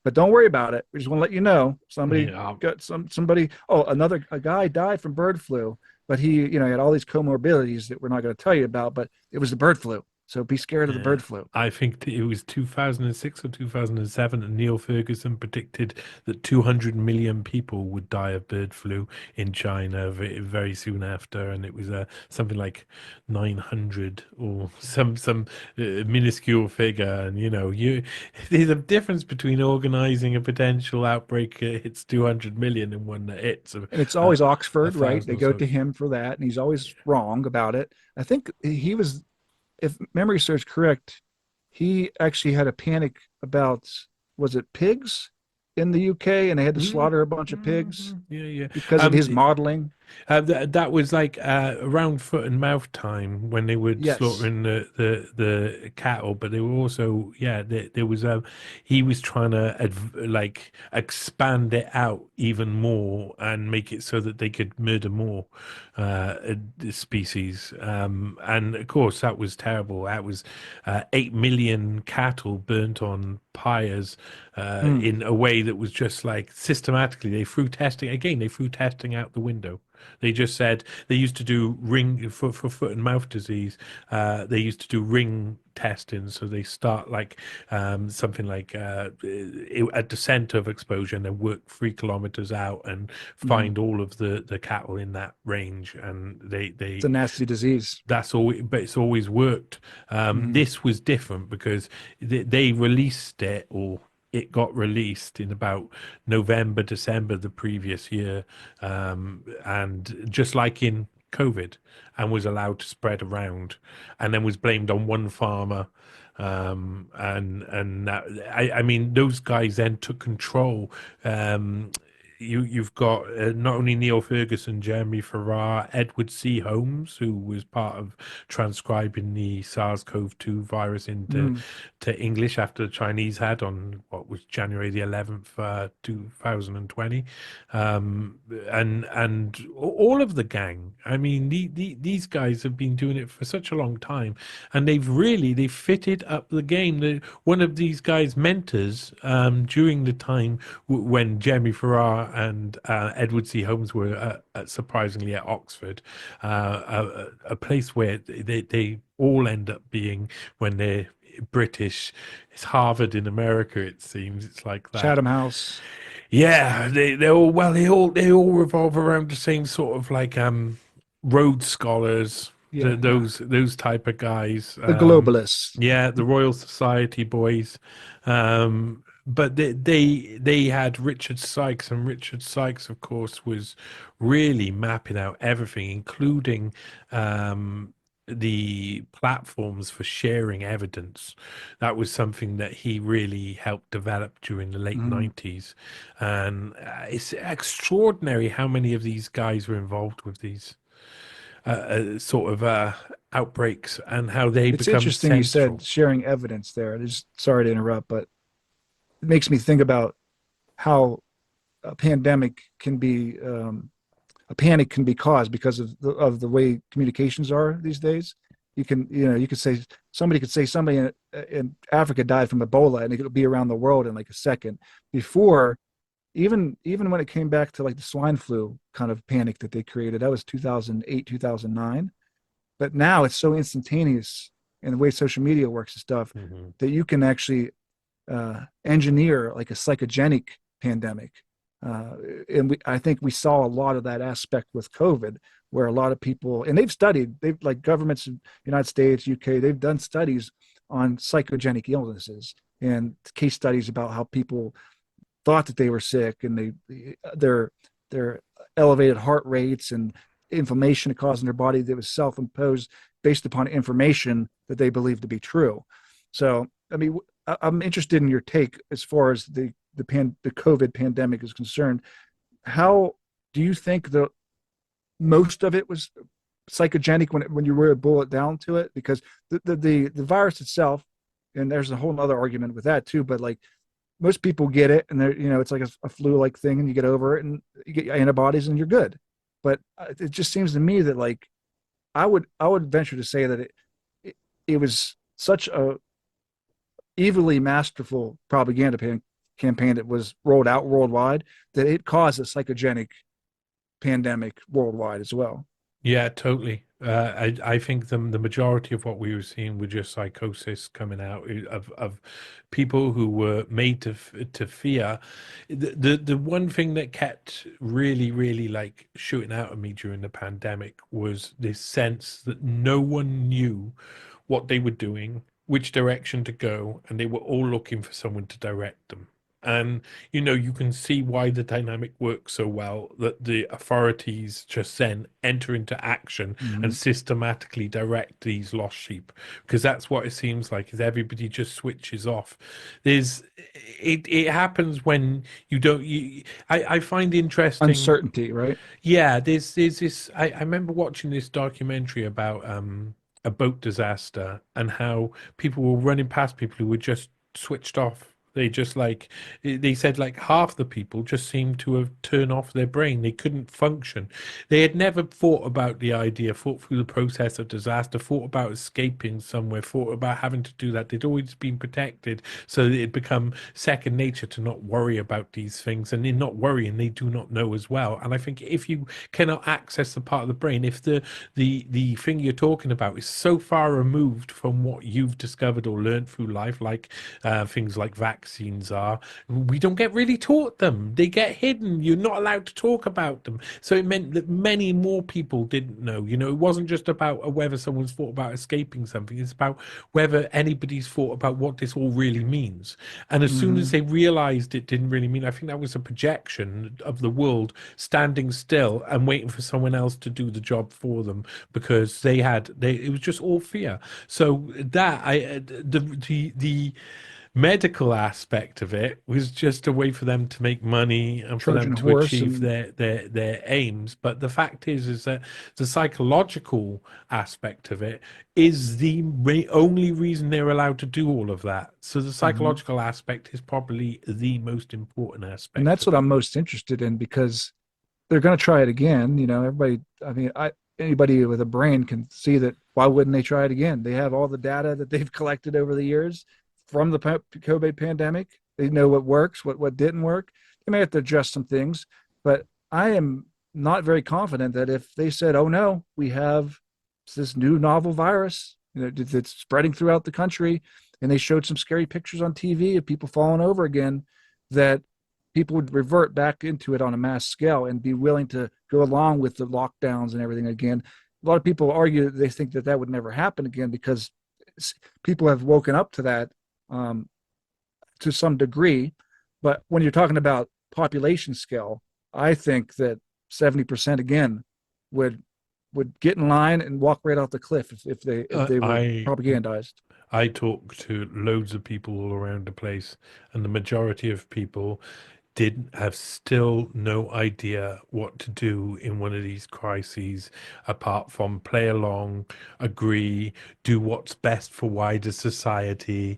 But don't worry about it. We just want to let you know somebody yeah, got somebody. Oh, a guy died from bird flu, but he had all these comorbidities that we're not going to tell you about. But it was the bird flu. So be scared of the yeah. bird flu. I think it was 2006 or 2007, and Neil Ferguson predicted that 200 million people would die of bird flu in China very soon after, and it was something like 900 or some minuscule figure. And there's a difference between organizing a potential outbreak that hits 200 million and one that hits And it's a, always a Oxford, right? thousand They or go so. to him for that, and he's always wrong about it. I think he was, if memory serves correct, he actually had a panic about, was it pigs in the UK, and they had to Mm, slaughter a bunch of pigs mhm, yeah, yeah. because of Um, his modeling. that was like around foot and mouth time when they were Yes. slaughtering the cattle, but they were also, yeah, there was he was trying to like expand it out even more and make it so that they could murder more species. And of course that was terrible. That was 8 million cattle burnt on pyres Hmm. in a way that was just like systematically they threw testing out the window. They just said they used to do ring for foot and mouth disease. They used to do ring testing, so they start like something like at the center of exposure, and then work 3 kilometers out and Hmm. find all of the cattle in that range, and It's a they nasty disease. that's all, but it's always worked. Hmm. This was different because they released it, or it got released in about November, December the previous year, and just like in COVID, and was allowed to spread around, and then was blamed on one farmer. And that, I mean, those guys then took control. You've got not only Neil Ferguson, Jeremy Farrar, Edward C. Holmes, who was part of transcribing the SARS-CoV-2 virus into Hmm. to English after the Chinese had on what was January the 11th, 2020, and all of the gang. I mean, these guys have been doing it for such a long time, and they've fitted up the game. One of these guys' mentors during the time when Jeremy Farrar and Edward C. Holmes were surprisingly at Oxford, a place where they all end up being when they're British. It's Harvard in America, it seems. It's like that. Chatham House. Yeah, they all, well, they all revolve around the same sort of like Rhodes scholars, Yeah, no. those type of guys. The globalists. Yeah, the Royal Society boys. But they had Richard Sykes, and Richard Sykes, of course, was really mapping out everything, including um, the platforms for sharing evidence. That was something that he really helped develop during the late Mhm. 90s. And it's extraordinary how many of these guys were involved with these sort of outbreaks and how they It's become interesting you said central. sharing evidence there. Just sorry to interrupt, but it makes me think about how a pandemic can be a panic can be caused because of the way communications are these days. You could say somebody in Africa died from Ebola, and it could be around the world in like a second. Before, even when it came back to like the swine flu kind of panic that they created, that was 2008, 2009. But now it's so instantaneous in the way social media works and stuff Hmm. that you can actually engineer like a psychogenic pandemic. I think we saw a lot of that aspect with COVID, where a lot of people, and they've like governments in the United States, UK, they've done studies on psychogenic illnesses and case studies about how people thought that they were sick, and their elevated heart rates and inflammation it caused in their body that was self-imposed based upon information that they believed to be true. So, I mean, I'm interested in your take as far as the COVID pandemic is concerned. How do you think the most of it was psychogenic when you were to boil it down to it? Because the virus itself, and there's a whole other argument with that too, but like most people get it, and they're, it's like a flu-like thing, and you get over it and you get antibodies and you're good. But it just seems to me that like I would venture to say that it was such a evilly masterful campaign that was rolled out worldwide that it caused a psychogenic pandemic worldwide as well. Yeah, totally. I think the majority of what we were seeing were just psychosis coming out of people who were made to fear. The one thing that kept really like shooting out at me during the pandemic was this sense that no one knew what they were doing, which direction to go, and they were all looking for someone to direct them. And you can see why the dynamic works so well, that the authorities just then enter into action and Mm-hmm. systematically direct these lost sheep, because that's what it seems like, is everybody just switches off. There's it happens when you don't I find interesting. Uncertainty, right? Yeah, there's this. I remember watching this documentary about a boat disaster and how people were running past people who were just switched off. They just like they said like half the people just seemed to have turned off their brain. They couldn't function. They had never thought about the idea, thought through the process of disaster, thought about escaping somewhere, thought about having to do that. They'd always been protected, so that it'd become second nature to not worry about these things. And in not worrying, they do not know as well. And I think if you cannot access the part of the brain, if the thing you're talking about is so far removed from what you've discovered or learned through life, like things like vaccines are, we don't get really taught them. They get hidden. You're not allowed to talk about them. So it meant that many more people didn't know. It wasn't just about whether someone's thought about escaping something. It's about whether anybody's thought about what this all really means. And as soon as Mm-hmm. they realized it didn't really mean, I think that was a projection of the world standing still and waiting for someone else to do the job for them, because it was just all fear. So that the medical aspect of it was just a way for them to make money and for them Trojan to horse achieve and their aims. But the fact is that the psychological aspect of it is the only reason they're allowed to do all of that. So the mhm. psychological aspect is probably the most important And aspect that's of what it. I'm most interested in because they're going to try it again. Everybody, I mean, anybody with a brain can see that. Why wouldn't they try it again? They have all the data that they've collected over the years from the COVID pandemic. They know what works, what didn't work. They may have to adjust some things, but I am not very confident that if they said, "Oh no, we have this new novel virus that's spreading throughout the country," and they showed some scary pictures on TV of people falling over again, that people would revert back into it on a mass scale and be willing to go along with the lockdowns and everything again. a lot of people argue that they think that that would never happen again because people have woken up to that um, to some degree. But when you're talking about population scale, I think that 70% again would get in line and walk right off the cliff if they were I propagandized. I talk to loads of people all around the place, and the majority of people didn't have still no idea what to do in one of these crises apart from play along, agree, do what's best for wider society,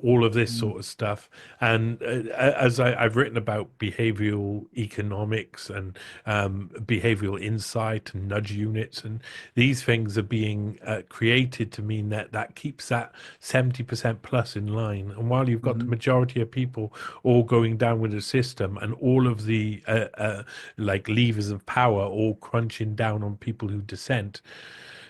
all of this Mm-hmm. sort of stuff. And as I've written about behavioral economics and behavioral insight and nudge units, and these things are being created to mean that that keeps that 70% plus in line. And while you've got the Mm-hmm. majority of people all going down with the system and all of the like levers of power all crunching down on people who dissent,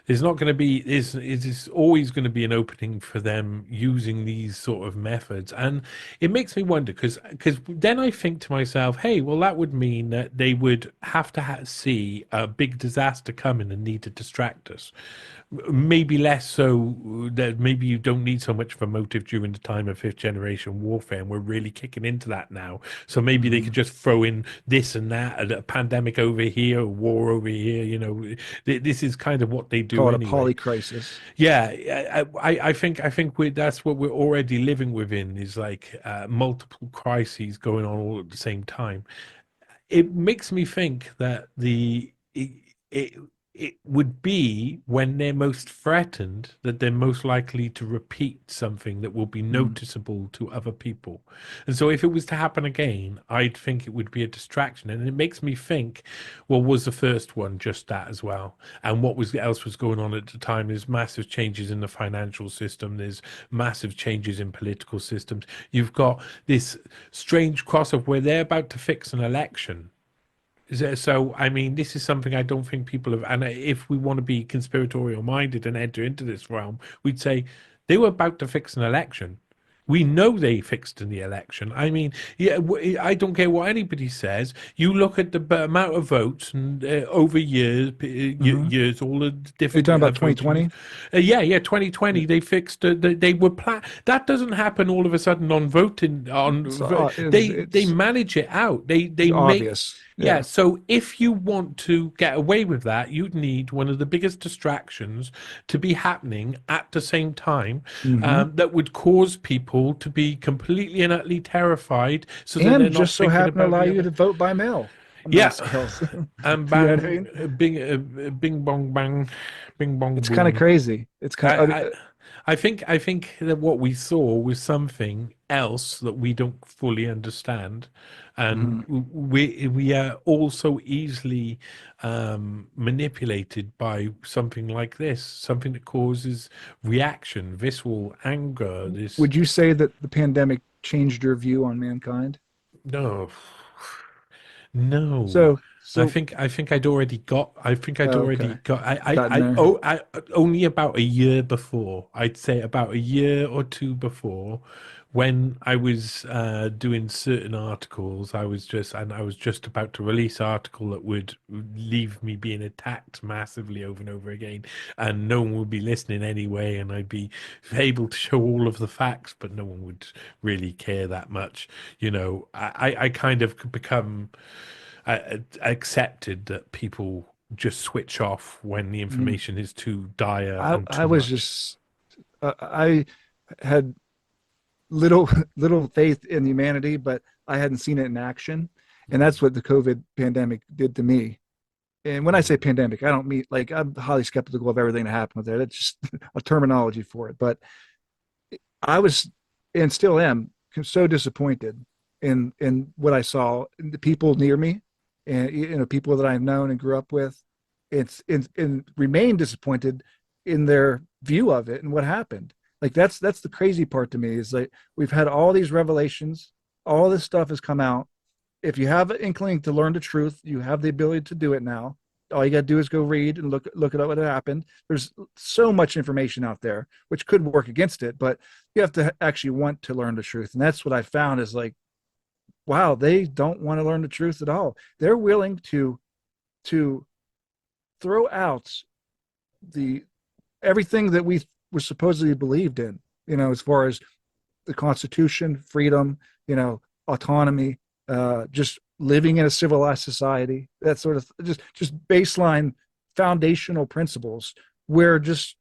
there's not going to be it is always going to be an opening for them using these sort of methods. And it makes me wonder because then I think to myself, hey, well, that would mean that they would have to see a big disaster coming and need to distract us. Maybe less so that maybe you don't need so much of a motive during the time of fifth generation warfare, and we're really kicking into that now. So maybe they Mm-hmm. could just throw in this and that, a pandemic over here, a war over here. This is kind of what they do Call it a anyway. polycrisis. Yeah, I think that's what we're already living within, is like multiple crises going on all at the same time. It makes me think that it, it would be when they're most threatened that they're most likely to repeat something that will be Mm-hmm. noticeable to other people. And so if it was to happen again, I'd think it would be a distraction. And it makes me think, well, was the first one just that as well? And what was else was going on at the time? There's massive changes in the financial system. There's massive changes in political systems. You've got this strange crossover where they're about to fix an election. So, I mean, this is something I don't think people have. And if we want to be conspiratorial minded and enter into this realm, we'd say they were about to fix an election. We know they fixed in the election. I mean, yeah, I don't care what anybody says. You look at the amount of votes and over years, Mm-hmm. years, all the Are you different talking about voting. 2020? Yeah, 2020. Yeah. They fixed. They were that doesn't happen all of a sudden on voting. They It's manage it out. They make. obvious. Yeah, Yeah. so if you want to get away with that, you'd need one of the biggest distractions to be happening at the same time, Mm-hmm. that would cause people to be completely and utterly terrified so that they're And not just so thinking happen to about allow the you other. to vote by mail on Yeah, mass scales. and You know what I bang, mean? bing bong bang, bing bong It's kind of boom. crazy. It's kind of, I, I think that what we saw was something else that we don't fully understand, and mhm. we are all so easily manipulated by something like this, something that causes reaction, visceral anger. This Would you say that the pandemic changed your view on mankind? no, no. So, I so, think I think I'd already got. I think I'd already okay, got. gotten there. Only about a year before. I'd say about a year or two before, when I was doing certain articles. I was just about to release an article that would leave me being attacked massively over and over again, and no one would be listening anyway, and I'd be able to show all of the facts, but no one would really care that much. I kind of become accepted that people just switch off when the Mhm. information is too dire and I too was much. just, I had little little faith in humanity, but I hadn't seen it in action, and that's what the COVID pandemic did to me. And when I say Mm. pandemic, I don't mean like I'm highly skeptical of everything that happened with it. That's just a terminology for it. But I was and still am so disappointed in what I saw, in the people near me, and people that I've known and grew up with. And remain disappointed in their view of it and what happened. Like that's the crazy part to me is like we've had all these revelations, all this stuff has come out. If you have an inkling to learn the truth, you have the ability to do it now. All you got to do is go read and look at what happened. There's so much information out there, which could work against it, but you have to actually want to learn the truth. And that's what I found is like, wow, they don't want to learn the truth at all. They're willing to throw out the everything that we were supposedly believed in, as far as the Constitution, freedom, autonomy, just living in a civilized society, that sort of just baseline foundational principles were just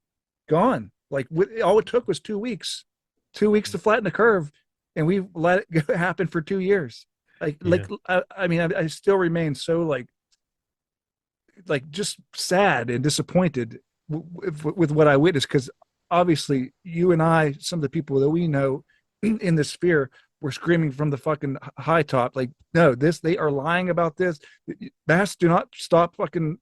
gone. Like all it took was 2 weeks, 2 weeks to flatten the curve, and we let it happen for 2 years. Yeah. I mean, I still remain so like just sad and disappointed with what I witnessed, because obviously you and I, some of the people that we know in this sphere, were screaming from the fucking high top, like, no, they are lying about this. Masks do not stop fucking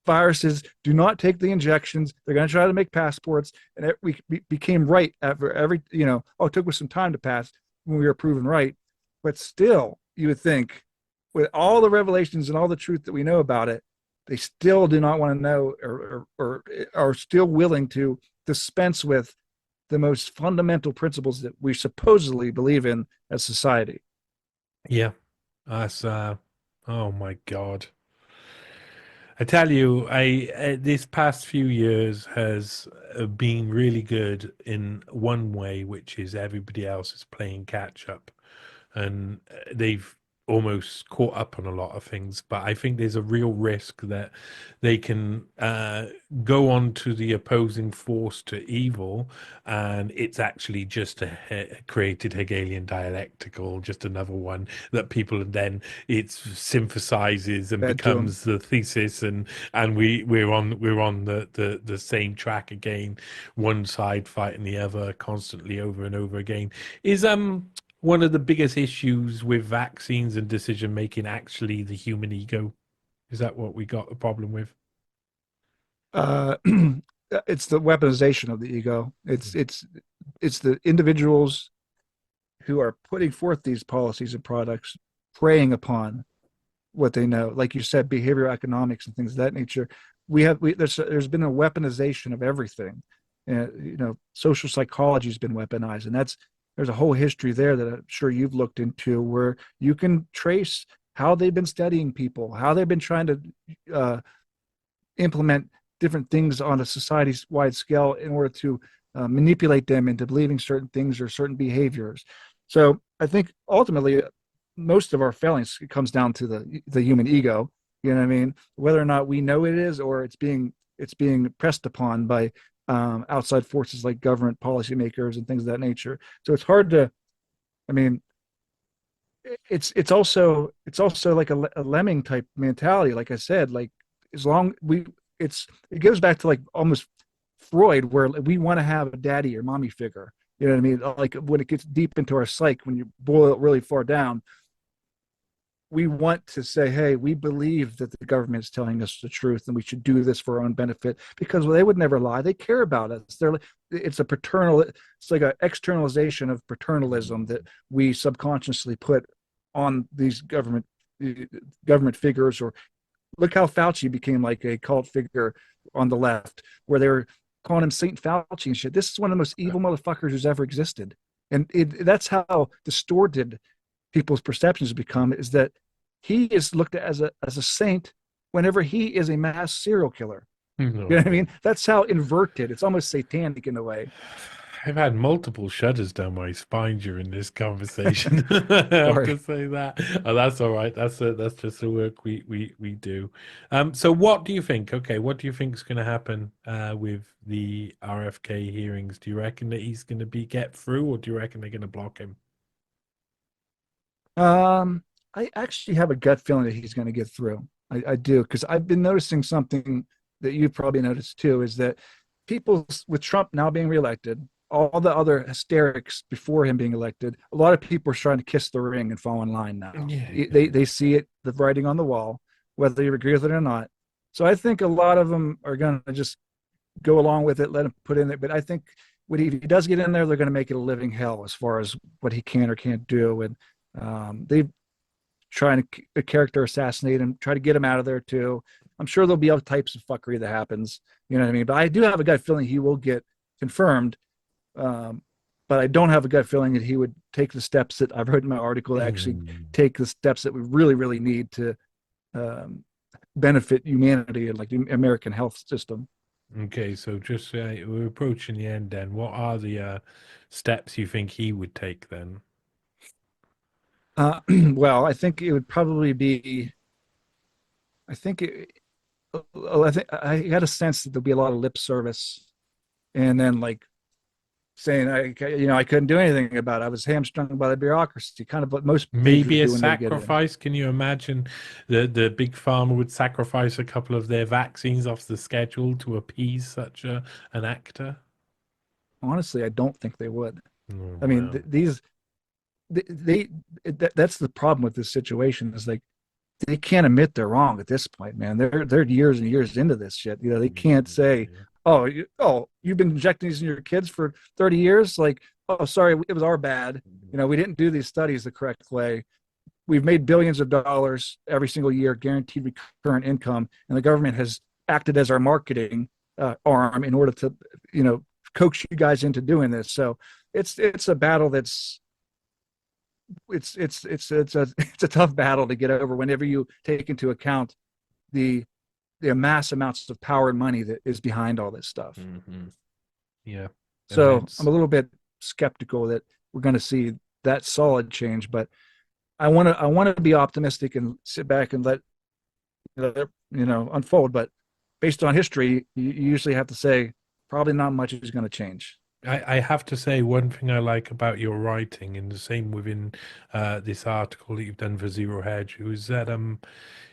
viruses. Do not take the injections. They're going to try to make passports. And we became right after every, it took us some time to pass when we were proven right. But still, you would think, with all the revelations and all the truth that we know about it, they still do not want to know, or are still willing to dispense with the most fundamental principles that we supposedly believe in as society. Yeah. That's oh my God. I tell you, I this past few years has been really good in one way, which is everybody else is playing catch up, and they've almost caught up on a lot of things. But I think there's a real risk that they can go on to the opposing force to evil, and it's actually just a created Hegelian dialectical, just another one that people then it synthesizes and Fed to them. becomes the thesis, and we're on the same track again, one side fighting the other constantly over and over again. Is one of the biggest issues with vaccines and decision making actually the human ego? Is that what we got a problem with? uh, it's the weaponization of the ego. It's the individuals who are putting forth these policies and products, preying upon what they know. Like you said, behavioral economics and things of that nature. There's been a weaponization of everything. Social psychology has been weaponized, and there's a whole history there that I'm sure you've looked into, where you can trace how they've been studying people, how they've been trying to implement different things on a society-wide scale in order to manipulate them into believing certain things or certain behaviors. So I think ultimately, most of our failings comes down to the human ego. You know what I mean? Whether or not we know it is, or it's being pressed upon by outside forces like government policymakers and things of that nature. So it's hard to. I mean, it's also like a lemming type mentality. Like I said, like as long we it goes back to like almost Freud, where we want to have a daddy or mommy figure. You know what I mean? Like when it gets deep into our psyche, when you boil it really far down, we want to say, hey, we believe that the government is telling us the truth and we should do this for our own benefit, because they would never lie. They care about us. It's like an externalization of paternalism that we subconsciously put on these government figures. Or look how Fauci became like a cult figure on the left, where they were calling him Saint Fauci and shit. This is one of the most evil motherfuckers who's ever existed. And that's how distorted people's perceptions have become, is that he is looked at as a saint whenever he is a mass serial killer. No. You know what I mean? That's how inverted. It's almost satanic in a way. I've had multiple shudders down my spine during this conversation. I have Sorry. to say that. Oh, that's all right. That's just the work we do. So what do you think? Okay, what do you think is going to happen with the RFK hearings? Do you reckon that he's going to get through, or do you reckon they're going to block him? I actually have a gut feeling that he's going to get through. I do, because I've been noticing something that you've probably noticed too, is that people with Trump now being reelected, all the other hysterics before him being elected, a lot of people are trying to kiss the ring and fall in line now. Yeah, They see it, the writing on the wall, whether you agree with it or not. So I think a lot of them are going to just go along with it, let him put in it. But I think if he does get in there, they're going to make it a living hell as far as what he can or can't do. And they trying to character assassinate him, try to get him out of there too. I'm sure there'll be other types of fuckery that happens. You know what I mean? But I do have a gut feeling he will get confirmed. Um, but I don't have a gut feeling that he would take the steps that I've heard in my article to actually Mm. take the steps that we really, really need to um, benefit humanity and like the American health system. Okay, so just we're approaching the end then. What are the steps you think he would take then? Well, I think it would probably be. I think it, I think I had a sense that there'll be a lot of lip service, and then like saying I couldn't do anything about it. I was hamstrung by the bureaucracy, kind of what most leaders Maybe a do when they get in. sacrifice. Can you imagine the big pharma would sacrifice a couple of their vaccines off the schedule to appease such an actor? Honestly, I don't think they would. Oh, I mean, wow. that's the problem with this situation is like they can't admit they're wrong at this point, man. They're years and years into this shit. They can't say, Yeah. "Oh, you've been injecting these in your kids for 30 years." Like, "Oh, sorry, it was our bad. We didn't do these studies the correct way. We've made billions of dollars every single year, guaranteed recurrent income, and the government has acted as our marketing arm in order to, you know, coax you guys into doing this." So it's a battle that's it's a tough battle to get over whenever you take into account the mass amounts of power and money that is behind all this stuff. Hmm. Yeah. So I'm Immense. a little bit skeptical that we're going to see that solid change, but I want to be optimistic and sit back and let unfold. But based on history, you usually have to say probably not much is going to change. I have to say one thing I like about your writing, and the same within this article that you've done for Zero Hedge, is that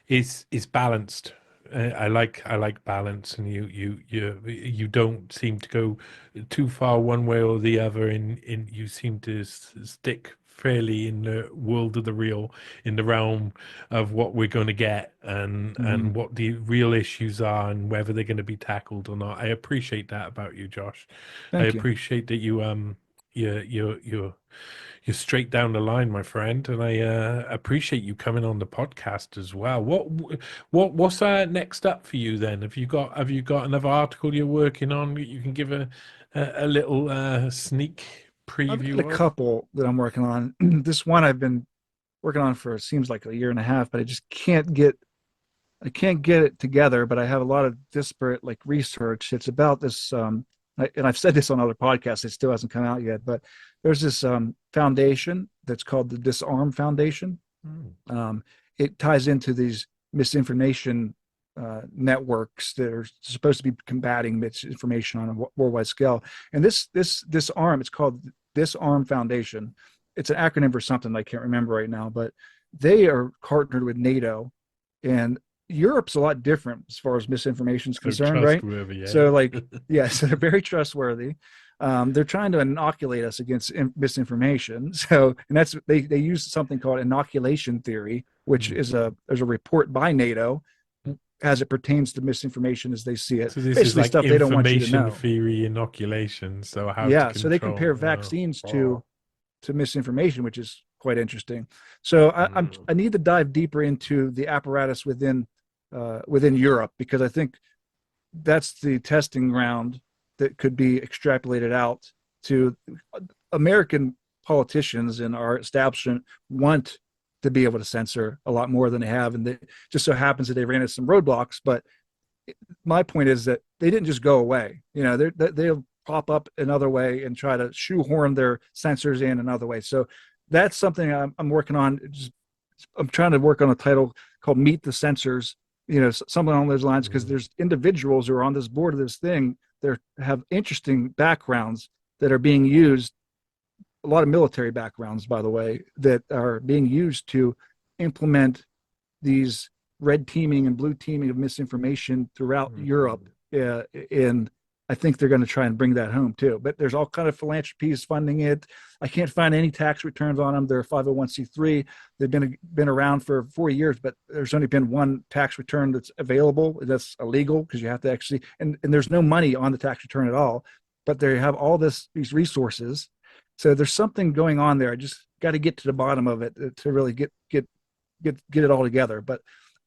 it's balanced. I like balance, and you don't seem to go too far one way or the other. In you seem to stick fairly in the world of the real, in the realm of what we're going to get, and Mm-hmm. what the real issues are, and whether they're going to be tackled or not. I appreciate that about you, Josh. I Thank you. appreciate that you're straight down the line, my friend, and I appreciate you coming on the podcast as well. What's next up for you then? Have you got another article you're working on that you can give a little sneak I've got a preview of? couple that I'm working on. This one I've been working on for seems like a year and a half, but I can't get it together. But I have a lot of disparate like research. It's about this, and I've said this on other podcasts. It still hasn't come out yet, but there's this foundation that's called the Disarm Foundation. Hmm. Um, it ties into these misinformation networks that are supposed to be combating misinformation on a worldwide scale. And this arm, it's called Disarm Foundation. It's an acronym for something I can't remember right now, but they are partnered with NATO, and Europe's a lot different as far as misinformation is So concerned, right? trustworthy, So, eh? like, yeah, so they're very trustworthy. They're trying to inoculate us against misinformation. So, and that's they use something called inoculation theory, which Hmm. is there's a report by NATO as it pertains to misinformation as they see it. So this is Basically, like stuff they don't want you to information know. theory inoculation. So how to Yeah, so they control? compare vaccines to misinformation, which is quite interesting. So Mm. I need to dive deeper into the apparatus within Europe, because I think that's the testing ground that could be extrapolated out to American politicians and our establishment want to be able to censor a lot more than they have, and it just so happens that they ran into some roadblocks. But my point is that they didn't just go away. They'll pop up another way and try to shoehorn their censors in another way. So that's something I'm working on. I'm trying to work on a title called "Meet the Censors," something along those lines, because Mm. there's individuals who are on this board of this thing that have interesting backgrounds that are being used, a lot of military backgrounds, by the way, that are being used to implement these red teaming and blue teaming of misinformation throughout Europe. Mhm. And I think they're going to try and bring that home too. But there's all kind of philanthropies funding it. I can't find any tax returns on them. They're a 501c3. They've been around for 4 years, but there's only been one tax return that's available. That's illegal because you have to actually, and there's no money on the tax return at all. But they have all these resources. So there's something going on there. I just got to get to the bottom of it to really get it all together. But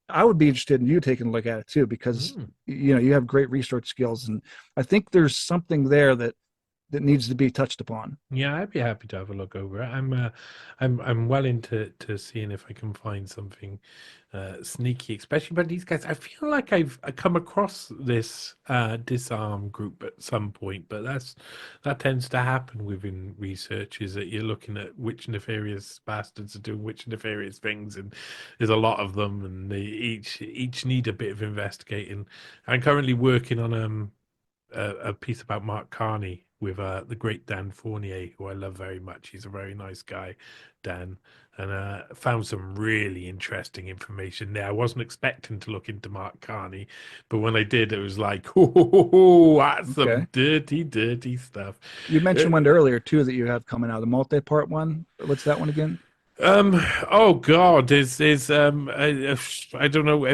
I would be interested in you taking a look at it too, because Mm. you have great research skills, and I think there's something there that that needs to be touched upon. Yeah, I'd be happy to have a look over it. I'm well into to seeing if I can find something sneaky, especially about these guys. I feel like I come across this disarm group at some point, but that tends to happen within research. Is that you're looking at which nefarious bastards are doing which nefarious things, and there's a lot of them, and they each need a bit of investigating. I'm currently working on a piece about Mark Carney with the great Dan Fournier, who I love very much. He's a very nice guy, Dan, and found some really interesting information there. I wasn't expecting to look into Mark Carney, but when I did, it was like, oh, that's Okay. some dirty, dirty stuff. You Uh, mentioned one earlier too that you have coming out, the multi-part one. What's that one again? oh God, there's I don't know,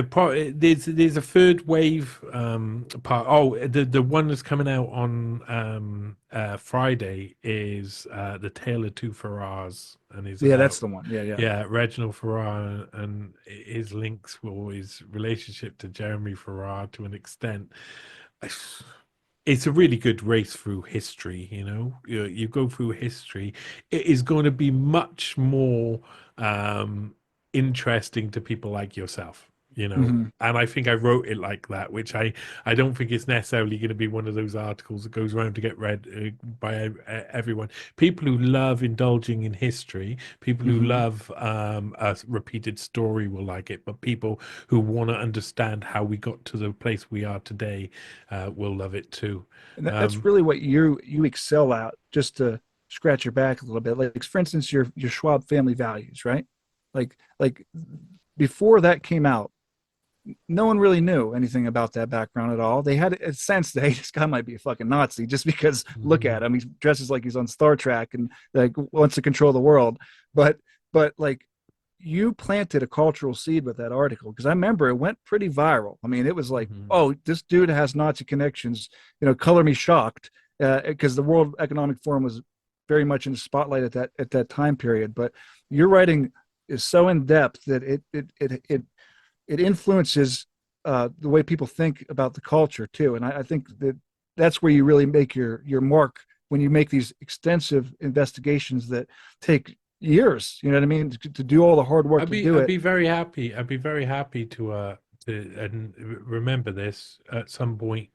there's a third wave part. Oh, the one that's coming out on Friday is the Tale of Two Ferrars, and is Yeah, that's about, the one. Yeah, yeah. yeah, Reginald Farrar and his links, or his relationship to Jeremy Farrar to an extent. It's a really good race through history. You go through history, it is going to be much more um interesting to people like yourself. Hmm. And I think I wrote it like that, which I don't think it's necessarily going to be one of those articles that goes around to get read by everyone. People who love indulging in history, people who Hmm. love a repeated story will like it, but people who want to understand how we got to the place we are today will love it too. And that's um really what you excel at. Just to scratch your back a little bit, like for instance, your Schwab family values, right? Like before that came out, no one really knew anything about that background at all. They had a sense that, hey, this guy might be a fucking Nazi just because look mhm, at him. He dresses like he's on Star Trek and like wants to control the world. But like you planted a cultural seed with that article because I remember it went pretty viral. I mean, it was like, mhm. oh, this dude has Nazi connections. Color me shocked because the World Economic Forum was very much in the spotlight at that time period. But your writing is so in depth that it influences the way people think about the culture too. And I think that that's where you really make your mark when you make these extensive investigations that take years. You know what I mean? To do all the hard work I'd to be do I'd it. be very happy. I'd be very happy to and remember this at some point.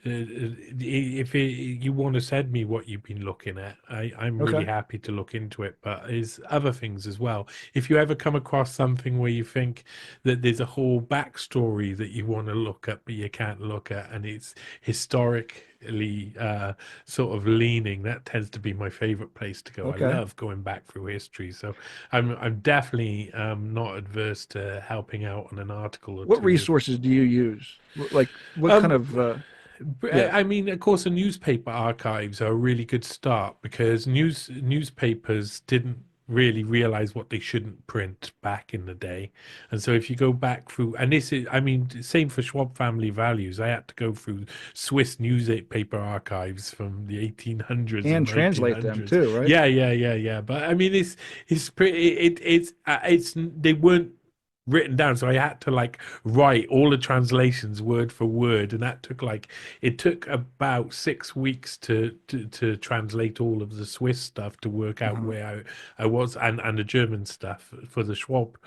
If you want to send me what you've been looking at, I'm really Okay. happy to look into it. But there's other things as well. If you ever come across something where you think that there's a whole backstory that you want to look at, but you can't look at, and it's historically sort of leaning, that tends to be my favorite place to go. I Okay. love going back through history, so I'm definitely not adverse to helping out on an article or What two. resources do you use? Like what kind Um, of yeah. I mean, of course, the newspaper archives are a really good start because newspapers didn't really realize what they shouldn't print back in the day. And so if you go back through, and this is, I mean, same for Schwab Family Values. I had to go through Swiss newspaper archives from the 1800s and And translate them 1900s. too, right? Yeah. But I mean, it's pretty, it's they weren't written down, so I had to like write all the translations word for word, and that took like, it took about 6 weeks to translate all of the Swiss stuff to work out Uh-huh. where I was, and the German stuff for the Schwab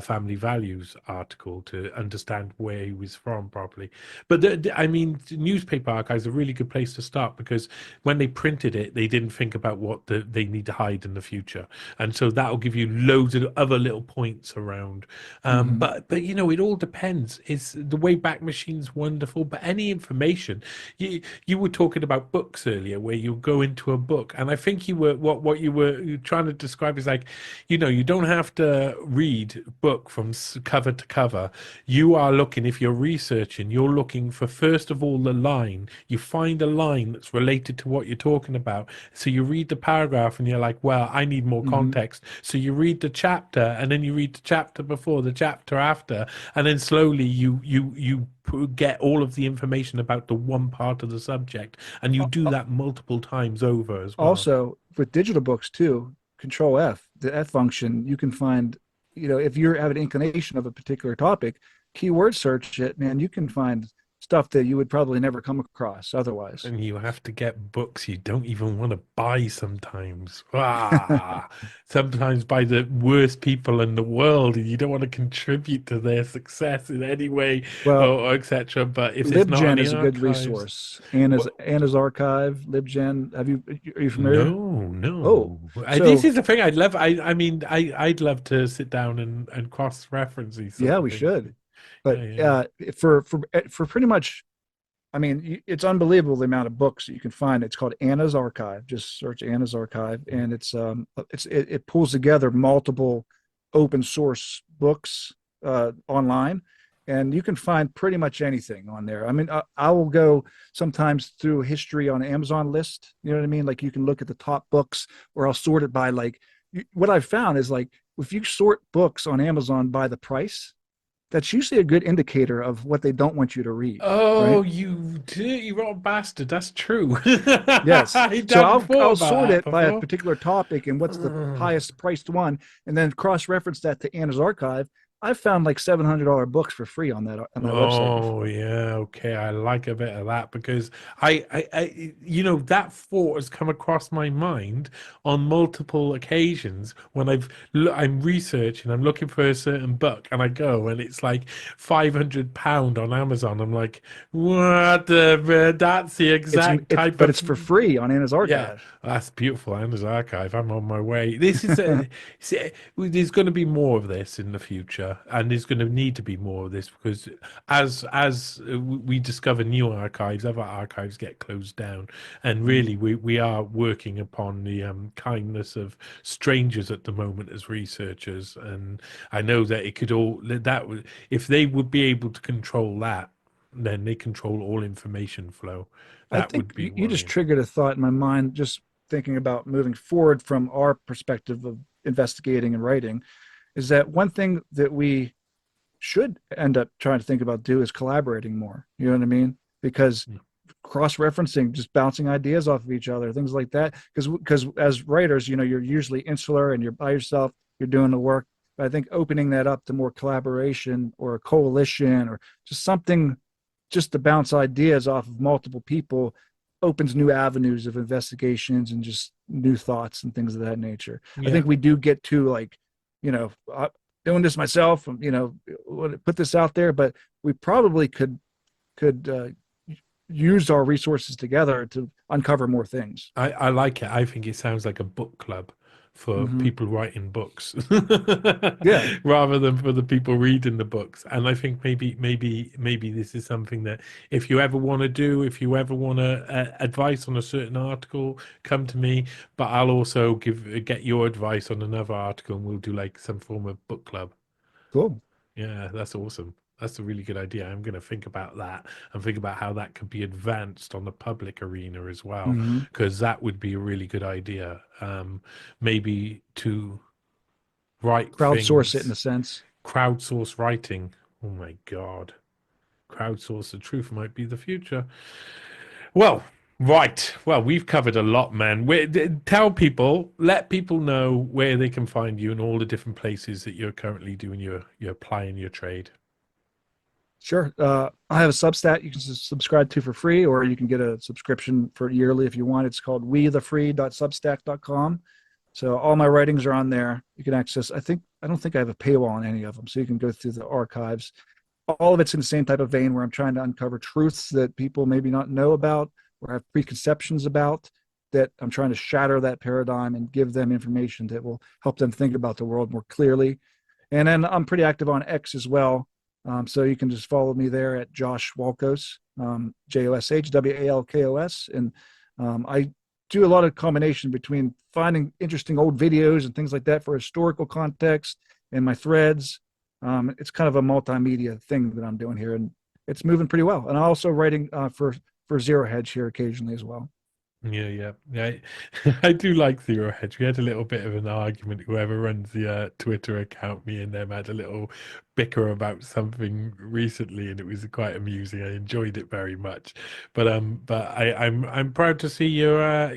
family values article to understand where he was from properly. But I mean, the newspaper archives are a really good place to start because when they printed it, they didn't think about what they need to hide in the future, and so that'll give you loads of other little points around. Hmm. But it all depends. It's the Wayback Machine's wonderful, but any information, you were talking about books earlier, where you go into a book, and I think you were what you were trying to describe is like, you don't have to read book from cover to cover. You are looking, if you're researching, you're looking for first of all the line. You find a line that's related to what you're talking about. So you read the paragraph, and you're like, well, I need more Hmm. context. So you read the chapter, and then you read the chapter before, the chapter after, and then slowly you get all of the information about the one part of the subject, and you do that multiple times over as well. Also with digital books too, control F, the F function, you can find, if you have an inclination of a particular topic, keyword search it, man, you can find stuff that you would probably never come across otherwise. And you have to get books you don't even want to buy sometimes. Ah, sometimes by the worst people in the world, and you don't want to contribute to their success in any way, Well, or etc. But if it's not in LibGen the is a good archives, resource. well, Anna's archive, LibGen. Are you familiar? no, Oh, no. This so is the thing I'd love. I mean, I'd love to sit down and cross-reference these sort yeah, of we things. should. But Yeah, yeah. for pretty much, I mean, it's unbelievable the amount of books that you can find. It's called Anna's Archive. Just search Anna's Archive, Mm. and it pulls together multiple open source books online, and you can find pretty much anything on there. I mean, I will go sometimes through history on Amazon list. You know what I mean? Like you can look at the top books, or I'll sort it by like. What I've found is like if you sort books on Amazon by the price, that's usually a good indicator of what they don't want you to read, right? Oh, you dirty rotten bastard. That's true. Yes. I So hadn't thought I'll about sort that it by a before. particular topic and what's the highest priced one, and then cross reference that to Anna's archive. I've found like $700 books for free on that website Oh before. yeah, okay. I like a bit of that because that thought has come across my mind on multiple occasions when I'm researching, I'm looking for a certain book, and I go and it's like £500 on Amazon. I'm like, what the? That's the exact type But of. it's for free on Anna's Yeah, archive. that's beautiful. Anna's archive. I'm on my way. This is there's going to be more of this in the future, and there's going to need to be more of this because we discover new archives, other archives get closed down, and really we are working upon the kindness of strangers at the moment as researchers, and I know that it could all that would if they would be able to control that, then they control all information flow. I That think would be you just worrying. triggered a thought in my mind, just thinking about moving forward from our perspective of investigating and writing, is that one thing that we should end up trying to think about do is collaborating more. You know what I mean? Because cross-referencing, just bouncing ideas off of each other, things like that. Because as writers, you're usually insular and you're by yourself, you're doing the work. But I think opening that up to more collaboration or a coalition or just something, just to bounce ideas off of multiple people, opens new avenues of investigations and just new thoughts and things of that nature. I Yeah, think we do get to like, you know, doing this myself, put this out there, but we probably could use our resources together to uncover more things. I like it. I think it sounds like a book club for Mm-hmm. people writing books Yeah, rather than for the people reading the books. And I think maybe this is something that if you ever want to do, if you ever want to advice on a certain article, come to me. But I'll also get your advice on another article, and we'll do like some form of book club. cool. Yeah, that's awesome. That's a really good idea. I'm going to think about that and think about how that could be advanced on the public arena as well, Mm-hmm. because that would be a really good idea. Maybe to write Crowdsource it in things, a sense. crowdsource writing. Oh my God. Crowdsource the truth might be the future. Well, right. Well, we've covered a lot, man. Tell people, let people know where they can find you and all the different places that you're currently doing you're applying your trade. Sure. I have a Substack you can subscribe to for free, or you can get a subscription for yearly if you want. It's called wethefree.substack.com. So all my writings are on there. You can access. I don't think I have a paywall on any of them, so you can go through the archives. All of it's in the same type of vein where I'm trying to uncover truths that people maybe not know about or have preconceptions about. That I'm trying to shatter that paradigm and give them information that will help them think about the world more clearly. And then I'm pretty active on X as well. So you can just follow me there at Josh Walkos, JoshWalkos. And I do a lot of combination between finding interesting old videos and things like that for historical context and my threads. It's kind of a multimedia thing that I'm doing here, and it's moving pretty well. And I'm also writing for Zero Hedge here occasionally as well. Yeah. I do like Zero Hedge. We had a little bit of an argument. Whoever runs the Twitter account, me and them had a little bicker about something recently, and it was quite amusing. I enjoyed it very much. But I'm proud to see you're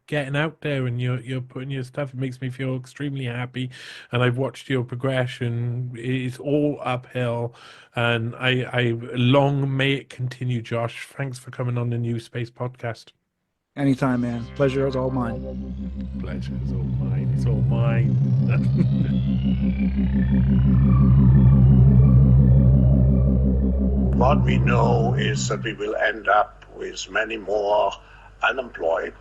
getting out there and you're putting your stuff. It makes me feel extremely happy, and I've watched your progression. It's all uphill, and I long may it continue. Josh, thanks for coming on the New Space podcast. Anytime, man. Pleasure is all mine. Pleasure is all mine. It's all mine. What we know is that we will end up with many more unemployed